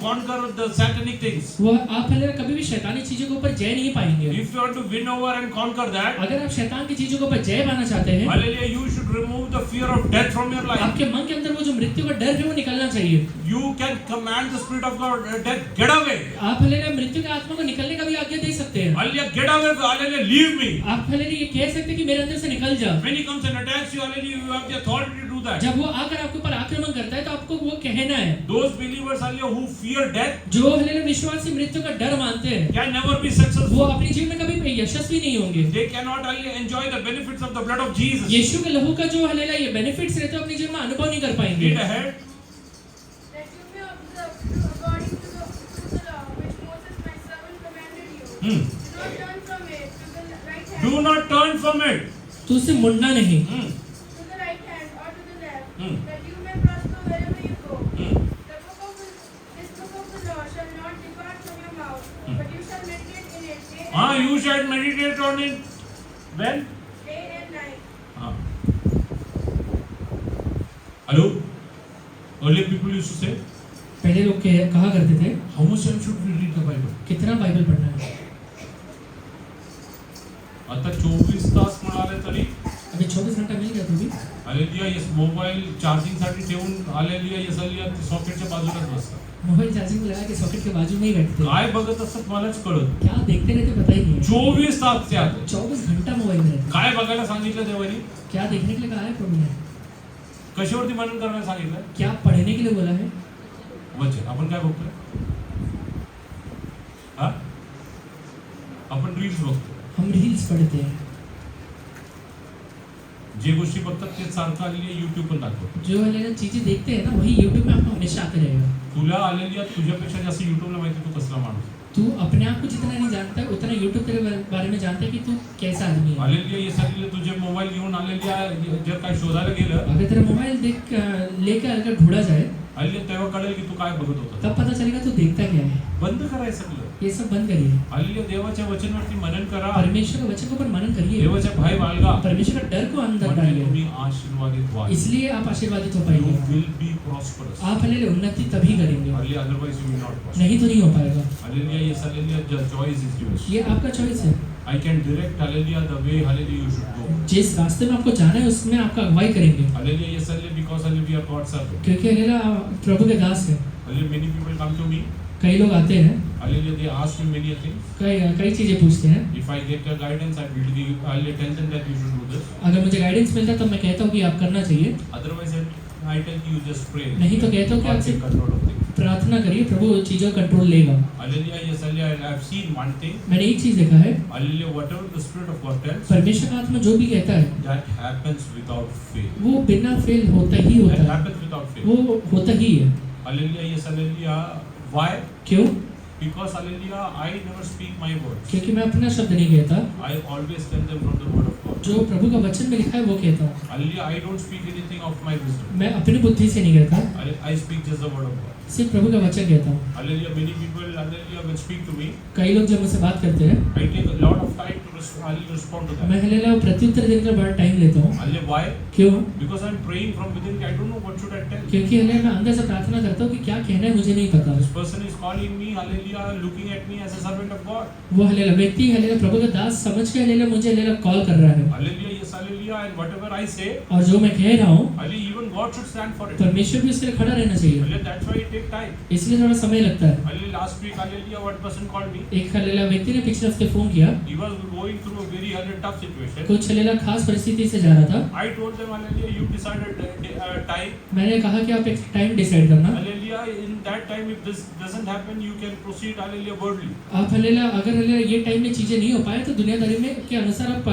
S4: conquer the satanic things.
S3: वो आप हल्लेलुया कभी भी शैतानी चीजों के ऊपर जय नहीं पाएंगे।
S4: If you want to win over and conquer that,
S3: अगर आप शैतान की चीजों के ऊपर जय पाना चाहते हैं,
S4: hallelujah, you should remove the fear of death from your life.
S3: आपके मन के अंदर वो जो मृत्यु का डर है वो निकलना चाहिए।
S4: You can command the spirit of God, death, get away.
S3: आप हल्लेलुया मृत्यु की आत्मा को निकलने का भी आज्ञा दे सकते हैं।
S4: Hallelujah, get away, hallelujah, leave me.
S3: आप हल्लेलुया ये कह सकते हैं कि मेरे अंदर से निकल जा।
S4: When he comes and attacks you, hallelujah, you have the authority to do that.
S3: जब वो आकर आपके ऊपर आक्रमण करता है तो आपको वो कहना है।
S4: Those believers, hallelujah, who fear death,
S3: जो हल्लेलुया विश्वासी मृत्यु का डर मानते हैं
S4: can never be
S3: वो
S4: successful.
S3: अपने जीवन में कभी यशस्वी नहीं होंगे।
S4: They cannot hallelujah, enjoy the benefits of the blood of Jesus.
S3: यीशु के लहू का जो हल्लेलुया ये बेनिफिट्स रहते हैं अपने जीवन में अनुभव नहीं कर पाएंगे।
S4: Read ahead.
S1: That you may observe according to the law which Moses my servant commanded you. Do not turn from it to the right hand
S4: Do not turn from it.
S3: तो उससे मुड़ना नहीं,
S1: to the right hand or to the left,
S4: Hmm.
S1: that you may prosper wherever you go. This book of the law shall not depart from your mouth, but you shall meditate in it day and
S4: You
S1: night,
S4: shall meditate on it. When?
S1: day and night.
S4: Hello? Earlier people used to say,
S3: पहले लोग कहा करते थे
S4: how much time should we read the Bible?
S3: कितना Bible पढ़ना है।
S4: आता 24 तास म्हणाले तरी
S3: अभी 24 घंटा मिल गया तो भी
S4: हालेलुया यस मोबाईल चार्जिंग साठी ठेवून हालेलुया यस हालेलुया सॉकेटच्या बाजूलाच बसतात.
S3: मोबाइल चार्जिंग लगा के सॉकेट के बाजू में ही बैठते हैं।
S4: काय बघत असतात मलाच कळत.
S3: क्या देखते रहते पता ही नहीं है।
S4: 24 तास त्या
S3: 24 घंटा मोबाइल में रहते
S4: काय बघायला सांगितलं देवानी?
S3: हैं। क्या देखने के लिए कहा है प्रभु ने?
S4: कशावरती मनन करायला सांगितलं?
S3: क्या पढ़ने के लिए बोला है?
S4: वचन. आपण काय बघतोय? हा? आपण रील्स बघतो.
S3: हम रील्स पढ़ते हैं।
S4: जे गोष्टी बघतात ते सारखं आलेली YouTube पण दाखवतो.
S3: जो हल्लेलुया चीजें देखते हैं ना वही यूट्यूब में आपको हमेशा आते रहेगा।
S4: तुला आलेली तुझ्यापेक्षा जास्त YouTubeला माहिती तू कसला माणूस.
S3: तू अपने आप को जितना नहीं जानता है उतना यूट्यूब तेरे बारे में जानता है कि तू कैसा आदमी है।
S4: आलेली ये सगळे तुझे मोबाईल घेऊन आलेली जर काय शोधायला गेलं
S3: अगर तेरा मोबाइल देख लेकर अगर ढूंढा जाए
S4: आलेली तेव्हा कळेल की तू काय बघत होता.
S3: तब पता चलेगा तू देखता क्या है।
S4: बंद करायचं सगळं.
S3: ये सब बंद करिए।
S4: आलेली देवाच्या वचनावरती मनन करा.
S3: परमेश्वर के वचन के ऊपर मनन करिए।
S4: देवाच्या भय बाळगा.
S3: परमेश्वर का डर को अंदर
S4: म्हणजे
S3: डालिए,
S4: तुम्ही आशीर्वादित व्हा.
S3: इसलिए आप आशीर्वादित हो
S4: You
S3: पाएंगे।
S4: will be prosperous.
S3: आप हल्लेलुया उन्नति तभी करेंगे,
S4: Hallelujah, otherwise you will not prosper.
S3: नहीं तो नहीं हो पाएगा।
S4: Hallelujah, yes, hallelujah, the choice is yours.
S3: ये आपका चॉइस है।
S4: I can direct, hallelujah, the way, hallelujah, you should go.
S3: जिस रास्ते में आपको जाना है उसमें आपका अगुवाई करेंगे,
S4: Hallelujah, yes, hallelujah, because hallelujah, we are God's servant.
S3: क्योंकि हल्लेलुया प्रभु के दास है।
S4: Hallelujah, many people come to me.
S3: कई लोग आते हैं,
S4: Hallelujah, they ask me many things.
S3: कई चीजें पूछते हैं।
S4: If I get a guidance, I will give, I'll tell them that you should do this.
S3: अगर मुझे गाइडेंस मिलता है तो मैं कहता हूँ कि आप करना चाहिए,
S4: Otherwise, I tell you just pray.
S3: नहीं तो कहता हूँ कि
S4: God
S3: आप
S4: take control of things.
S3: प्रार्थना करिए, प्रभु चीजों का कंट्रोल लेगा।
S4: Hallelujah, yes, hallelujah, I have seen one thing.
S3: मैंने एक चीज देखा है,
S4: Hallelujah, whatever the Spirit of God tells,
S3: परमेश्वर का आत्मा जो भी कहता है
S4: that happens without fail.
S3: वो बिना फेल होता ही होता
S4: That
S3: है,
S4: happens without fail.
S3: वो होता ही है।
S4: Hallelujah, yes, hallelujah. Why?
S3: क्यों?
S4: Because hallelujah, I never speak my words.
S3: क्योंकि मैं अपना शब्द नहीं कहता,
S4: I always tell them from the word of God.
S3: जो प्रभु का वचन में लिखा है वो कहता हूँ।
S4: Hallelujah, I don't speak anything of my wisdom.
S3: मैं अपनी बुद्धि से नहीं कहता,
S4: I speak just the word of God.
S3: सिर्फ प्रभु का वचन कहता हूँ।
S4: Hallelujah, many people, hallelujah, will speak to me.
S3: कई लोग जब मुझसे बात करते हैं,
S4: I take a lot of time to respond to them.
S3: मैं हल्लेलुया प्रत्युत्तर देने के लिए बड़ा टाइम लेता हूँ।
S4: Hallelujah, why?
S3: क्यों?
S4: Because I'm praying from within. I don't know what should I tell.
S3: क्योंकि हल्लेलुया मैं अंदर से प्रार्थना करता हूँ कि क्या कहना है मुझे नहीं पता।
S4: This person is calling me, hallelujah, looking at me as a servant of God.
S3: वो हल्लेलुया व्यक्ति हल्लेलुया प्रभु का दास समझ के हल्लेलुया मुझे हल्लेलुया कॉल कर रहा है,
S4: Hallelujah, yes, hallelujah, and whatever I say,
S3: और जो मैं कह रहा हूँ
S4: hallelujah, even God should stand for it.
S3: परमेश्वर भी उसके लिए खड़ा रहना चाहिए,
S4: Hallelujah, that's why it takes time.
S3: इसलिए थोड़ा समय लगता है।
S4: Hallelujah, last week, hallelujah, one person called me.
S3: एक हल्लेलुया व्यक्ति ने पिछले हफ्ते फोन किया,
S4: He was going through a very tough situation.
S3: कुछ हल्लेलुया खास परिस्थिति से जा रहा था।
S4: I told them, hallelujah, you decided time.
S3: मैंने कहा कि आप एक टाइम डिसाइड करना,
S4: Hallelujah, in that time, if this doesn't happen, you can proceed, hallelujah, worldly.
S3: आप हल्लेलुया अगर हल्लेलुया ये टाइम में चीजें नहीं हो पाए तो दुनियादारी में के अनुसार आप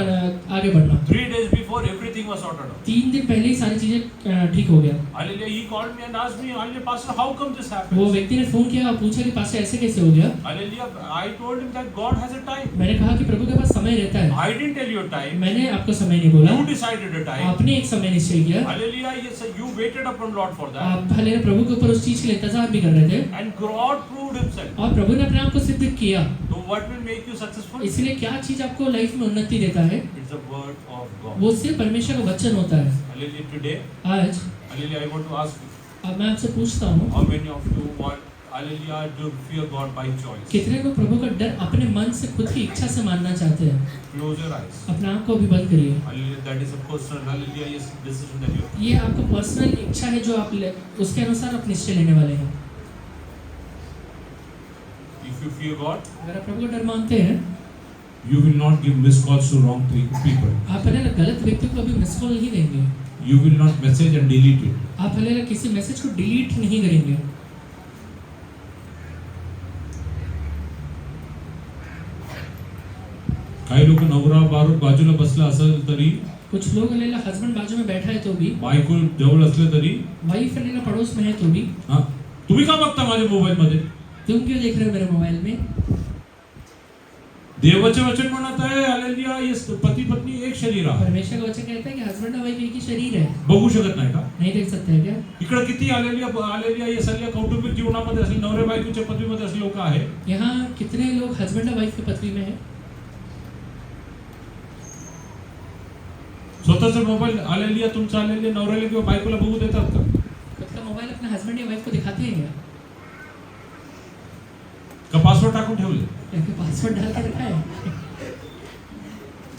S3: आगे बढ़ना।
S4: 3 days before, everything was sorted out.
S3: 3 दिन पहले ही सारी चीजें ठीक हो गया।
S4: Hallelujah. He called me and asked me, Hallelujah, Pastor, how come this
S3: वो
S4: happened?
S3: व्यक्ति ने फोन किया और पूछा कि पास्टर ऐसे कैसे हो गया।
S4: Hallelujah. I told him that God has a time.
S3: मैंने कहा कि प्रभु के पास समय रहता है।
S4: I didn't tell you a time.
S3: मैंने आपको समय नहीं बोला,
S4: You decided a time.
S3: आपने एक समय निश्चय KIA.
S4: Hallelujah. Yes, sir. You waited upon Lord for that.
S3: आप हालेलुया प्रभु के ऊपर उस चीज के लिए इंतजार भी कर रहे थे
S4: And God proved himself.
S3: और प्रभु ने अपने आप को सिद्ध KIA.
S4: So what will make you successful?
S3: इसलिए क्या चीज आपको लाइफ में उन्नति देता है?
S4: It's the word of God.
S3: वो सिर्फ परमेश्वर का वचन होता है।
S4: Hallelujah. Today,
S3: आज
S4: Hallelujah, I want to ask you,
S3: अब मैं आपसे पूछता हूँ,
S4: how many of you want, Hallelujah, to fear God by choice?
S3: कितने लोग प्रभु का डर अपने मन से खुद की इच्छा से मानना चाहते हैं?
S4: Close your eyes.
S3: अपने आप को भी बंद करिए।
S4: Hallelujah. That is a personal, Hallelujah, yes, decision that you have.
S3: ये आपको पर्सनल इच्छा है जो आप उसके अनुसार आप निश्चय लेने वाले हैं।
S4: If you fear God,
S3: अगर आप प्रभु का डर मानते हैं,
S2: You will not give missed calls to wrong people.
S3: आप हालेलुया गलत व्यक्ति को कभी मिस कॉल नहीं देंगे।
S2: You will not message and delete it.
S3: आप हालेलुया किसी मैसेज को डिलीट नहीं करेंगे।
S2: काही लोक नवरा बाजूला बसला असेल तरी,
S3: कुछ लोग हालेलुया हस्बैंड बाजू में बैठा है तो भी,
S2: बायको जवळ असले तरी,
S3: वाइफ हालेलुया पड़ोस में है तो भी,
S2: हा तुम्ही का बघता माझ्या मोबाईल मध्ये?
S3: तुम क्यों देख रहे हो मेरे मोबाइल में?
S2: देवाचे वचन म्हणत आहे, हालेलुया, ये पती पत्नी एक शरीर आहे.
S3: परमेश्वर का वचन कहता है कि हस्बैंड और वाइफ एक ही शरीर है।
S2: बघू शकत नाही का?
S3: नहीं देख सकते हैं क्या?
S2: इकडे किती हालेलुया हालेलुया ये सगळ्या कौटुंबिक जीवनामध्ये असले नवरे बायकोच्या पदवीमध्ये असले लोक आहे.
S3: यहाँ कितने लोग हस्बैंड और वाइफ की पदवी में है?
S2: स्वतःचा मोबाईल हालेलुया तुमचा हालेलुया नवऱ्याला किंवा बायकोला बघू देतात का?
S3: खुद का मोबाइल अपने हस्बैंड या वाइफ को दिखाते हैं क्या?
S2: का पासवर्ड टाकून ठेवले?
S3: या फिर पासवर्ड डाल के रखा है?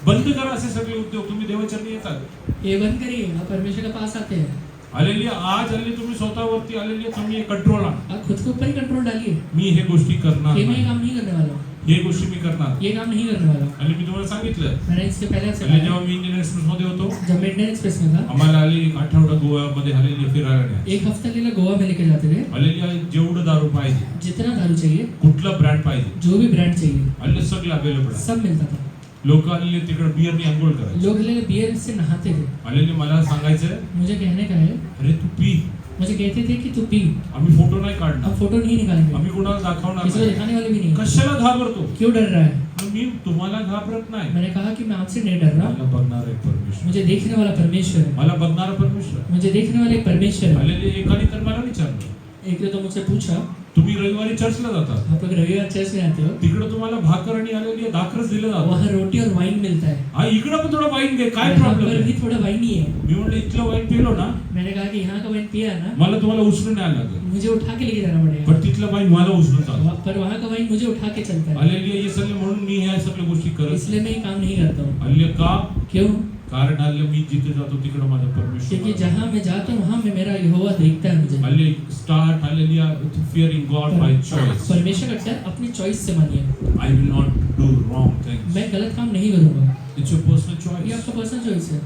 S2: बंद करा असे सगळे उद्योग. तुम्ही देवाचरणी येतात.
S3: ये बंद करिए, आप परमेश्वर के पास आते हैं।
S2: हालेलुया आज हालेलुया तुम्ही स्वतःवरती हालेलुया तुम्ही कंट्रोल आणा.
S3: आप खुद के ऊपर ही कंट्रोल डालिए।
S2: मी हे गोष्टी करणार
S3: ये मैं ये
S2: नाही.
S3: काम नहीं करने वाला हूँ,
S2: हे गोष्टी मी करणार.
S3: ये काम नहीं करने वाला हूँ।
S2: आणि मी तुम्हाला सांगितलं,
S3: मैंने इससे पहले आपसे
S2: हालेलुया
S3: कहा,
S2: जेव्हा मी इंडियन एक्सप्रेस मध्ये होतो,
S3: जब मैं इंडियन एक्सप्रेस में था,
S2: आम्हाला आली एक आठवडा गोव्यामध्ये हालेलुया फिरायला न्यायचं.
S3: एक हफ्ता लेला गोवा में लेके जाते थे।
S2: हालेलुया जेवढं दारू पाहिजे,
S3: जितना दारू चाहिए,
S2: कुठला ब्रँड पाहिजे,
S3: जो भी ब्रांड चाहिए,
S2: हालेलुया सगळं अवेलेबल आहे.
S3: सब मिलता था।
S2: लोक हालेलुया तिकडे बिअरनी आंघोळ करायचे.
S3: लोग हालेलुया बियर से नहाते थे।
S2: हालेलुया मला सांगायचं,
S3: मुझे कहने का है,
S2: अरे तू पी,
S3: मुझे कहते थे कि तू पी,
S2: आम्ही फोटो नाही काढणार,
S3: हम फोटो नहीं निकालेंगे,
S2: आम्ही कोणाला दाखवणार
S3: किसी को
S2: नाही.
S3: दिखाने वाले भी नहीं।
S2: कशाला घाबरतो?
S3: क्यों डर रहा है?
S2: मी तुम्हाला घाबरत नाही.
S3: मैंने कहा कि मैं आपसे नहीं डर रहा,
S2: मला बघणार एक परमेश्वर,
S3: मुझे देखने वाला परमेश्वर है,
S2: मला बघणारा परमेश्वर.
S3: मुझे देखने वाला एक परमेश्वर है।
S2: हालेलुया एकाने तर मला विचारलं,
S3: एक ने तो मुझसे पूछा,
S2: तुम्ही रविवारी चर्चला जातात,
S3: आप लोग रविवार चर्च में आते हो,
S2: तिकडे तुम्हाला भाकर आणि हालेलुया दाखरच दिलं जातं.
S3: वहाँ रोटी और वाइन मिलता है,
S2: हा इकडे पण थोडं वाईन घे, काय
S3: यहाँ
S2: प्रॉब्लेम
S3: पर भी
S2: आहे?
S3: थोड़ा वाइन ही है।
S2: मी म्हणलं इथलं वाईन पिलो ना,
S3: मैंने कहा कि यहाँ का वाइन पिया ना,
S2: मला तुम्हाला उचलून न्यायला लागेल,
S3: मुझे उठा के लेके जाना पड़ेगा,
S2: पण तिथलं वाईन मला उचलून चालतं.
S3: पर वहाँ का वाइन मुझे उठा के चलता है।
S2: हालेलुया हे सगळे म्हणून मी ह्या सगळ्या गोष्टी करत
S3: इसलिए मैं ये काम नहीं करता हूँ।
S2: हालेलुया का?
S3: क्यों?
S2: कारण हालेलुया मी जिथे जातो तिकडे माझा
S3: क्योंकि
S2: परमेश्वर.
S3: जहाँ मैं जाता हूँ वहाँ में मेरा यहोवा देखता है मुझे।
S2: Hallelujah start hallelujah fearing God by choice.
S3: परमेश्वर का डर अपनी चॉइस से मानिए।
S2: I will not do wrong things.
S3: मैं गलत काम नहीं करूँगा,
S2: It's your personal
S3: ये
S2: choice.
S3: आपका पर्सनल चॉइस है।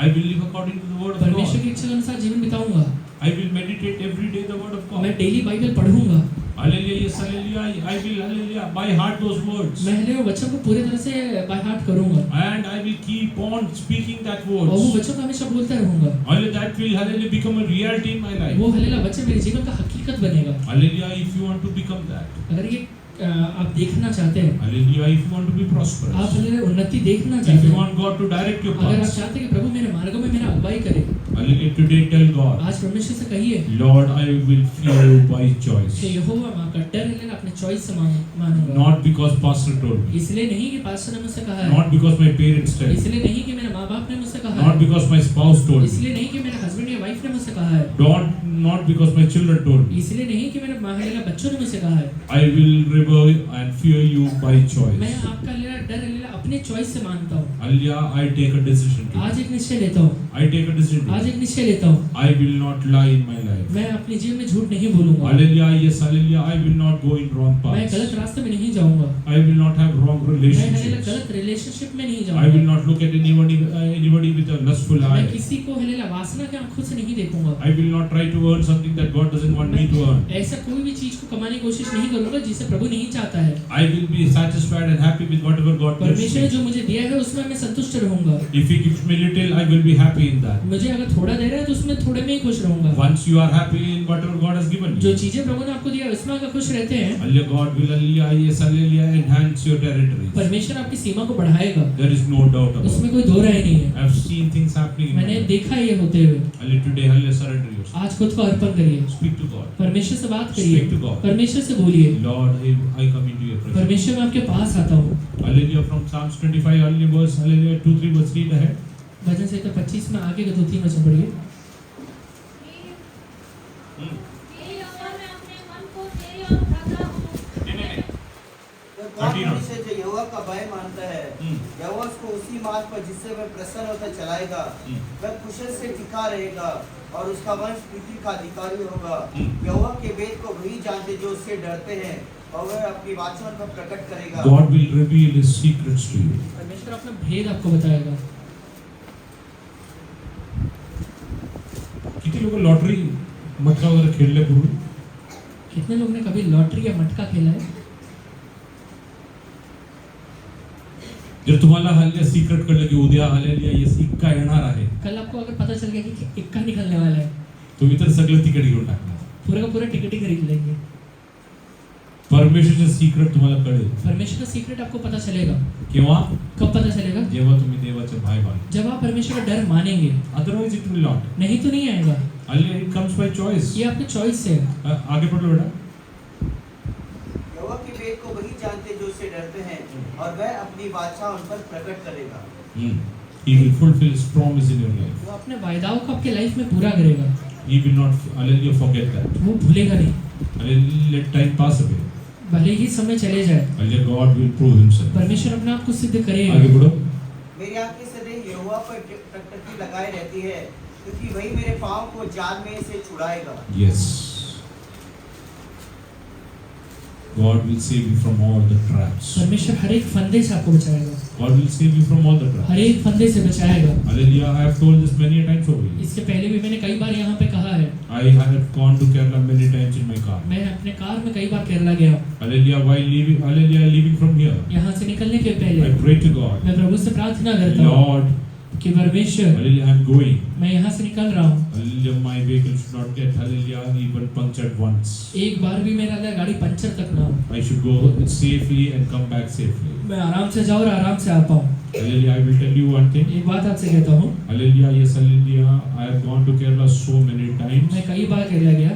S2: I will live according to the word of
S3: परमेश्वर
S2: God.
S3: की इच्छा के अनुसार जीवन बिताऊंगा।
S2: I will meditate every day the word of God.
S3: मैं डेली बाइबल पढ़ूंगा।
S2: Hallelujah, yes, hallelujah. I will, hallelujah, by heart those words.
S3: मैं hallelujah वचन को पूरी तरह से बाय हार्ट करूंगा
S2: And I will keep on speaking that
S3: और वो
S2: words.
S3: वचन को हमेशा बोलता रहूंगा।
S2: Hallelujah, that will, hallelujah, become a reality in my life.
S3: वो हालेलुया वचन मेरे जीवन का हकीकत बनेगा।
S2: Hallelujah, if you want to become that.
S3: अगर ये आप देखना चाहते हैं,
S2: Hallelujah, if you want to be
S3: आप
S2: prosperous.
S3: हालेलुया उन्नति देखना
S2: If
S3: चाहते
S2: you
S3: हैं,
S2: want God to direct your
S3: अगर आप
S2: paths.
S3: चाहते हैं कि प्रभु मेरे मार्गों में मेरा अगुवाई करे,
S2: Hallelujah, today tell God,
S3: आज परमेश्वर से कहिए
S2: Lord, I will fear you by choice.
S3: कि यहोवा माँ का डर हालेलुया अपने चॉइस से मानूंगा।
S2: Not because pastor told me.
S3: इसलिए नहीं कि पास्टर ने मुझसे कहा है,
S2: Not because my parents told me.
S3: इसलिए नहीं कि मेरे माँ बाप ने मुझसे कहा
S2: Not
S3: है,
S2: because my spouse told me.
S3: इसलिए नहीं कि मेरे हस्बैंड या वाइफ ने मुझसे कहा है,
S2: Not because my children told me.
S3: इसलिए नहीं कि मेरे हालेलुया बच्चों ने मुझसे कहा है।
S2: I will revere and fear you by
S3: मैं
S2: choice.
S3: आपका हालेलुया डर हालेलुया अपने चॉइस से मानता हूँ।
S2: Hallelujah, I take a decision today.
S3: आज एक निश्चय लेता हूँ,
S2: I take a decision
S3: आज
S2: today.
S3: एक निश्चय लेता हूँ,
S2: I will not lie in my life.
S3: मैं अपने जीवन में झूठ नहीं बोलूंगा,
S2: Hallelujah, yes, hallelujah. I will not go in wrong
S3: मैं
S2: paths.
S3: गलत रास्ते में नहीं जाऊंगा,
S2: I will not have wrong
S3: मैं हालेलुया
S2: relationships.
S3: गलत रिलेशनशिप में नहीं
S2: I will
S3: जाऊंगा,
S2: not look at anybody with a lustful
S3: मैं
S2: eye.
S3: किसी को हालेलुया वासना के आंखों से नहीं देखूंगा,
S2: I will not try to earn something that God doesn't want me to earn.
S3: ऐसा कोई भी चीज को कमाने की कोशिश नहीं करूंगा जिसे प्रभु नहीं चाहता है।
S2: I will be satisfied and happy with whatever God gives
S3: परमेश्वर परमेश्वर ने जो मुझे दिया है उसमें मैं संतुष्ट रहूंगा।
S2: If He gives me little, I will be happy in that.
S3: मुझे अगर थोड़ा दे रहा है तो उसमें थोड़े में ही खुश रहूंगा।
S2: Once you are happy in whatever God has given
S3: जो
S2: you,
S3: चीजें प्रभु ने आपको दिया उसमें अगर खुश रहते हैं,
S2: hallelujah, God will, hallelujah, yes, hallelujah, enhance your territories.
S3: परमेश्वर आपकी सीमा को बढ़ाएगा,
S2: There is no doubt about
S3: उसमें
S2: it.
S3: कोई दो राय नहीं है।
S2: I've seen things happening in my
S3: Maine
S2: life.
S3: देखा है ये होते हुए।
S2: Hallelujah, today, hallelujah, surrender yourself.
S3: आज खुद को अर्पण करिए,
S2: Speak to God.
S3: परमेश्वर से बात करिए,
S2: Speak to God.
S3: परमेश्वर से बोलिए,
S2: Lord, I come into your presence.
S3: परमेश्वर मैं आपके पास आता हूँ।
S2: Hallelujah, from Psalms 25, hallelujah, verse, hallelujah, 2-3 verse, read ahead.
S3: भजन संहिता 25 में आगे का 2-3 वचन पढ़िए।
S1: हे यहोवा, मैं अपने मन को तेरी ओर उठाता हूँ।
S6: जब कौन
S2: Continue.
S6: मनुष्य जो यहोवा का भय मानता है, यहोवा उसको उसी मार्ग पर जिससे वह प्रसन्न होता चलाएगा। वह कुशल से टिका रहेगा और उसका वंश पृथ्वी का अधिकारी होगा। यहोवा के वेद को वही जानते जो उससे डरते हैं और वह अपनी वाचा उन पर प्रकट करेगा।
S2: God will reveal His secrets to you.
S3: परमेश्वर अपना भेद आपको बताएगा।
S2: किती लोक लॉटरी मटका वगैरे खेळले पूर्वी?
S3: कितने लोग ने कभी लॉटरी या मटका खेला है?
S2: जर तुम्हाला हल्ली सिक्रेट कळलं की उद्या हल्ली ये सिक्का येणार आहे,
S3: कल आपको अगर पता चल गया कि इक्का निकलने वाला है,
S2: तुम्ही तर सगळं तिकीट घेऊन टाकणार.
S3: पूरा का पूरा टिकट ही खरीद लेंगे।
S2: परमेश्वरचे सिक्रेट तुम्हाला कळेल
S3: परमेश्वर का सीक्रेट आपको पता चलेगा।
S2: केव्हा?
S3: कब पता चलेगा?
S2: जेव्हा तुम्ही देवाचे भाई बाल.
S3: जब आप परमेश्वर का डर मानेंगे,
S2: अदरवाइज इट विल नॉट.
S3: नहीं तो नहीं आएगा।
S2: हल्ली इट कम्स बाय चॉइस.
S3: ये आपके चॉइस से है।
S2: आगे पढ़ लो बेटा.
S6: यहोवा के वेद को वही जानते जो उससे डरते हैं और वह अपनी वाचा उन पर प्रकट करेगा।
S2: He will fulfill His promise in your life.
S3: वो अपने वायदाओं को आपके लाइफ में पूरा करेगा।
S2: He will not, hallelujah, forget that.
S3: वो भूलेगा नहीं,
S2: Hallelujah, let time pass away.
S3: भले ही समय चले जाए,
S2: Hallelujah, God will prove Himself.
S3: परमेश्वर अपने आप को सिद्ध करेगा।
S2: आगे बढ़ो.
S6: मेरी आंखें सदैव यहोवा पर टकटकी लगाए रहती है, क्योंकि वही मेरे पाँव को जाल में से छुड़ाएगा।
S2: Yes. God will save you from all the traps.
S3: परमेश्वर हर एक फंदे से आपको बचाएगा,
S2: God will save you from all the traps.
S3: हर एक फंदे से बचाएगा।
S2: Hallelujah, I have told this many a times over.
S3: इसके पहले भी मैंने कई बार यहाँ पे कहा है।
S2: I have gone to Kerala many times in my car.
S3: मैं अपने कार में कई बार केरला गया।
S2: Hallelujah, while leaving, hallelujah, leaving from here,
S3: यहाँ से निकलने के
S2: I
S3: पहले
S2: pray to God,
S3: मैं प्रभु से प्रार्थना करता हूँ
S2: Lord,
S3: कि परमेश्वर,
S2: hallelujah, I am going.
S3: मैं यहाँ से निकल रहा हूँ,
S2: Hallelujah, my vehicle should not get, hallelujah, even punctured once.
S3: एक बार भी मेरा गाड़ी पंचर तक ना हो,
S2: I should go safely and come back safely.
S3: मैं आराम से जाऊँ और आराम से आ पाऊँ।
S2: Hallelujah, I will tell you one thing.
S3: एक बात आपसे कहता हूँ,
S2: Hallelujah, yes, hallelujah, I have gone to Kerala so many times,
S3: मैं कई बार केरला गया,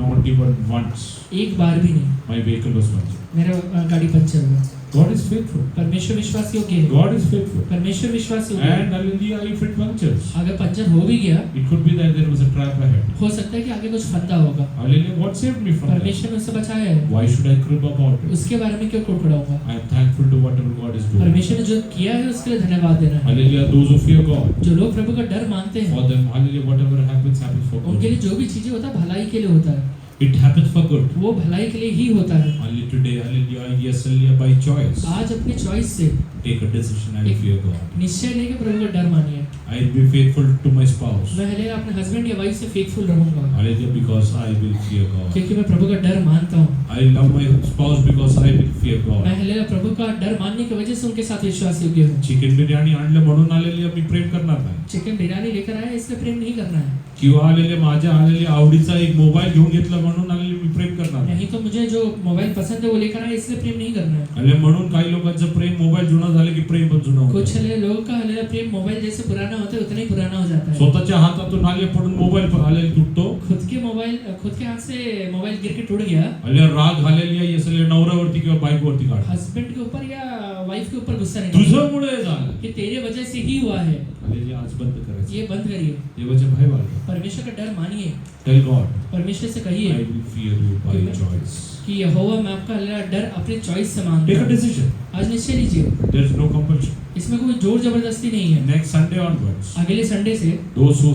S2: not even once.
S3: एक बार भी नहीं
S2: My vehicle was punctured.
S3: मेरा गाड़ी पंचर हुआ।
S2: God is faithful.
S3: परमेश्वर विश्वास योग्य है,
S2: God is faithful.
S3: परमेश्वर विश्वास योग्य है।
S2: And hallelujah, if it punctures,
S3: अगर पंचर हो भी गया,
S2: it could be that there was a trap ahead.
S3: हो सकता है कि आगे कुछ फंदा होगा।
S2: Hallelujah, what saved me from that?
S3: परमेश्वर ने उससे बचाया है,
S2: Why should I crib about it?
S3: उसके बारे में क्यों कुड़कुड़ाऊंगा?
S2: I am thankful to whatever God is doing.
S3: परमेश्वर ने जो किया है उसके लिए धन्यवाद देना है।
S2: Hallelujah, those who fear God,
S3: जो लोग प्रभु का डर मानते हैं,
S2: for them, hallelujah, whatever happens, happens for
S3: उनके
S2: good.
S3: लिए जो भी चीजें होता है भलाई के लिए होता है,
S2: It happens for good.
S3: वो भलाई के लिए ही होता है।
S2: Only today, hallelujah, yes, hallelujah, by choice,
S3: आज अपनी choice say
S2: take a decision, I will fear God.
S3: निश्चय लेके प्रभु का डर मानिए।
S2: I will be faithful to my spouse.
S3: मैं हले अपने हस्बैंड या वाइफ से फेथफुल रहूंगा,
S2: Hallelujah, because I will fear God.
S3: क्योंकि मैं प्रभु का डर मानता हूँ।
S2: I love my spouse because I will fear God.
S3: मैं हले प्रभु का डर मानने की वजह से उनके साथ विश्वास योग्य हूँ।
S2: चिकन बिर्याणी आणलं म्हणून आलेली मी प्रेम करणार नाही.
S3: चिकन बिरयानी लेकर आया इसलिए प्रेम नहीं करना है,
S2: किंवा माझ्या आवडीचा एक मोबाईल घेऊन घेतला म्हणून आलेली मी प्रेम करणार नाही.
S3: नहीं तो मुझे जो मोबाइल पसंद है वो लेकर आया इसलिए प्रेम नहीं करना है।
S2: आणि म्हणून काही लोकांचं प्रेम मोबाईल जुना झालं की प्रेम पण जुना होतं.
S3: कुछ लोगों का हले प्रेम मोबाइल जैसे पुराना होता है उतना ही पुराना हो जाता है।
S2: स्वतःच्या हातातून आले पडून मोबाईल पण आलेली तुटतो.
S3: खुद के हाथ से मोबाइल गिर के टूट गया,
S2: आले राग आलेली आहे असले नवऱ्यावरती किंवा बायकोवरती काढ.
S3: हस्बैंड के ऊपर या वाइफ के ऊपर गुस्सा नहीं,
S2: तुझ्यामुळे झालं.
S3: कि तेरे वजह से ही हुआ है।
S2: आलेली आज बंद करायचं.
S3: ये बंद करिए,
S2: देवाचे भाई वाले.
S3: परमेश्वर का डर मानिए,
S2: टेल गॉड,
S3: परमेश्वर से
S2: I
S3: कहिए
S2: will fear you by choice.
S3: कि यहोवा मैं आपका डर अपने चॉइस से मांगता
S2: Take a
S3: हूँ।
S2: decision.
S3: आज निश्चय लीजिए,
S2: There is no compulsion.
S3: इसमें कोई जोर जबरदस्ती नहीं है।
S2: Next Sunday onwards,
S3: अगले Sunday say
S2: those who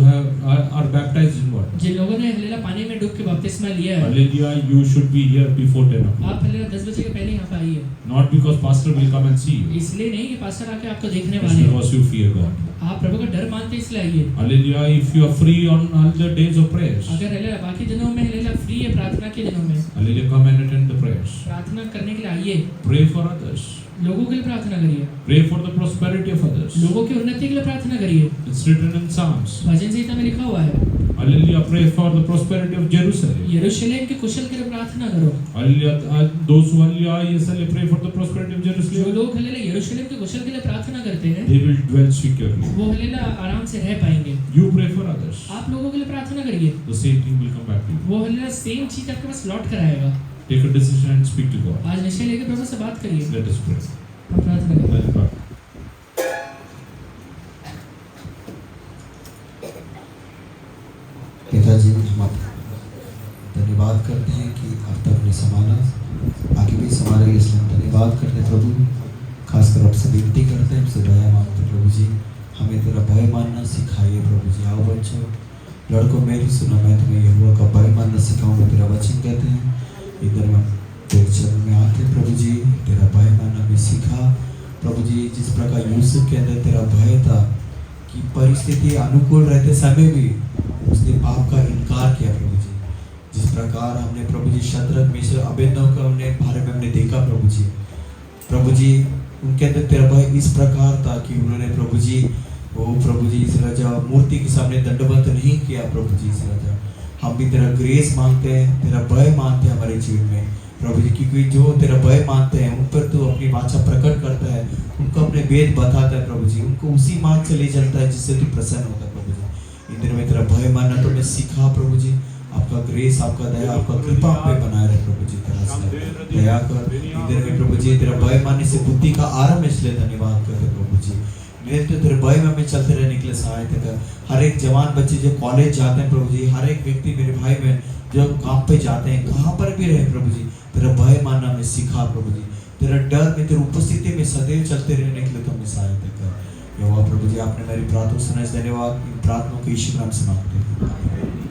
S2: are baptized in water,
S3: जिन लोगों ने हलेला पानी में डूब के बपतिस्मा लिया है,
S2: hallelujah, you should be here before 10 o'clock.
S3: आप हलेला 10 बजे के पहले यहाँ पे आइए।
S2: Not because pastor will come and see you,
S3: इसलिए नहीं कि पास्टर आके आपको देखने
S2: it's
S3: वाले हैं,
S2: because you fear God.
S3: आप प्रभु का डर मानते इसलिए आइए।
S2: Hallelujah, if you are free on all the days of prayers,
S3: अगर हलेला बाकी दिनों में हलेला फ्री है, प्रार्थना के दिनों में
S2: hallelujah, come and attend the prayers.
S3: प्रार्थना करने के लिए आइए,
S2: Pray for others.
S3: लोगों के लिए प्रार्थना करिए,
S2: Pray for the prosperity of others.
S3: लोगों की उन्नति के लिए प्रार्थना करिए।
S2: It's written in Psalms.
S3: भजन संहिता में लिखा हुआ है,
S2: Hallelujah. Pray for the prosperity of Jerusalem.
S3: यरूशलेम के कुशल के लिए प्रार्थना करो।
S2: Hallelujah. Those who hallelujah pray for the prosperity of
S3: जो
S2: Jerusalem,
S3: लोग हालेलुया यरूशलेम के कुशल के लिए प्रार्थना करते हैं,
S2: they will dwell securely.
S3: वो हालेलुया आराम से रह पाएंगे।
S2: You pray for others.
S3: आप लोगों के लिए प्रार्थना करिए,
S2: The same thing will come back to you.
S3: वो हालेलुया सेम चीज आपके पास लौट कर आएगा।
S2: Take a decision and speak to God.
S3: आज निश्चय लेकर प्रभु से बात करिए।
S2: Let us pray.
S3: हम प्रार्थना करें।
S2: Let us pray.
S7: पिताजी, हम धन्यवाद करते हैं कि अब तक ने संभाला, आगे भी संभाले, इसलिए हम धन्यवाद करते हैं प्रभु। खासकर आपसे विनती करते हैं, आपसे दया मांगते हैं प्रभु जी, हमें तेरा भय मानना सिखाइए प्रभु जी। आओ बच्चों, लड़कों मेरी सुनो, मैं तुम्हें यहोवा का भय मानना सिखाऊंगा, तेरा वचन कहते हैं। इधर में तेरे चरण में आते हैं प्रभु जी, तेरा भय मानना भी सीखा प्रभु जी। जिस प्रकार यूसुफ के अंदर तेरा भय था कि परिस्थिति अनुकूल रहते समय भी उसने पाप का इनकार किया प्रभु जी। जिस प्रकार हमने प्रभु जी शद्रक मिशक अबेदनगो के हमने बारे में हमने देखा प्रभु जी, उनके अंदर तेरा भय इस प्रकार था कि उन्होंने प्रभु जी इस राजा मूर्ति के सामने दंडवत नहीं किया प्रभु जी। इस राजा हम भी तेरा ग्रेस मांगते हैं, तेरा भय मानते हैं हमारे जीवन में प्रभु जी, क्योंकि जो तेरा भय मानते हैं उन पर तू अपनी वाचा प्रकट करता है, उनको अपने वेद बताता है प्रभु जी, उनको उसी मार्ग से ले चलता है जिससे तू प्रसन्न होता है प्रभु जी। इन दिनों में तेरा भय मानना तो मैं सीखा प्रभु जी। आपका ग्रेस, आपका दया, आपका कृपा पे बनाए रहे प्रभु जी। तेरा दया कर इन दिनों में प्रभु जी, तेरा भय मानने से बुद्धि का आरंभ, इसलिए धन्यवाद करते प्रभु जी। निरंतर तेरे भय में हमें चलते रहने के लिए सहायता कर। हर एक जवान बच्चे जो कॉलेज जाते हैं प्रभु जी, हर एक व्यक्ति मेरे भाई बहन जो काम पे जाते हैं, कहाँ पर भी रहे प्रभु जी, तेरा भय मानना हमें सिखा प्रभु जी। तेरा डर में, तेरी उपस्थिति में सदैव चलते रहने के लिए तो हमें सहायता कर। यहोवा प्रभु जी, आपने मेरी प्रार्थना सुना, धन्यवाद। इन प्रार्थनाओं को यीशु नाम से मांगते हैं।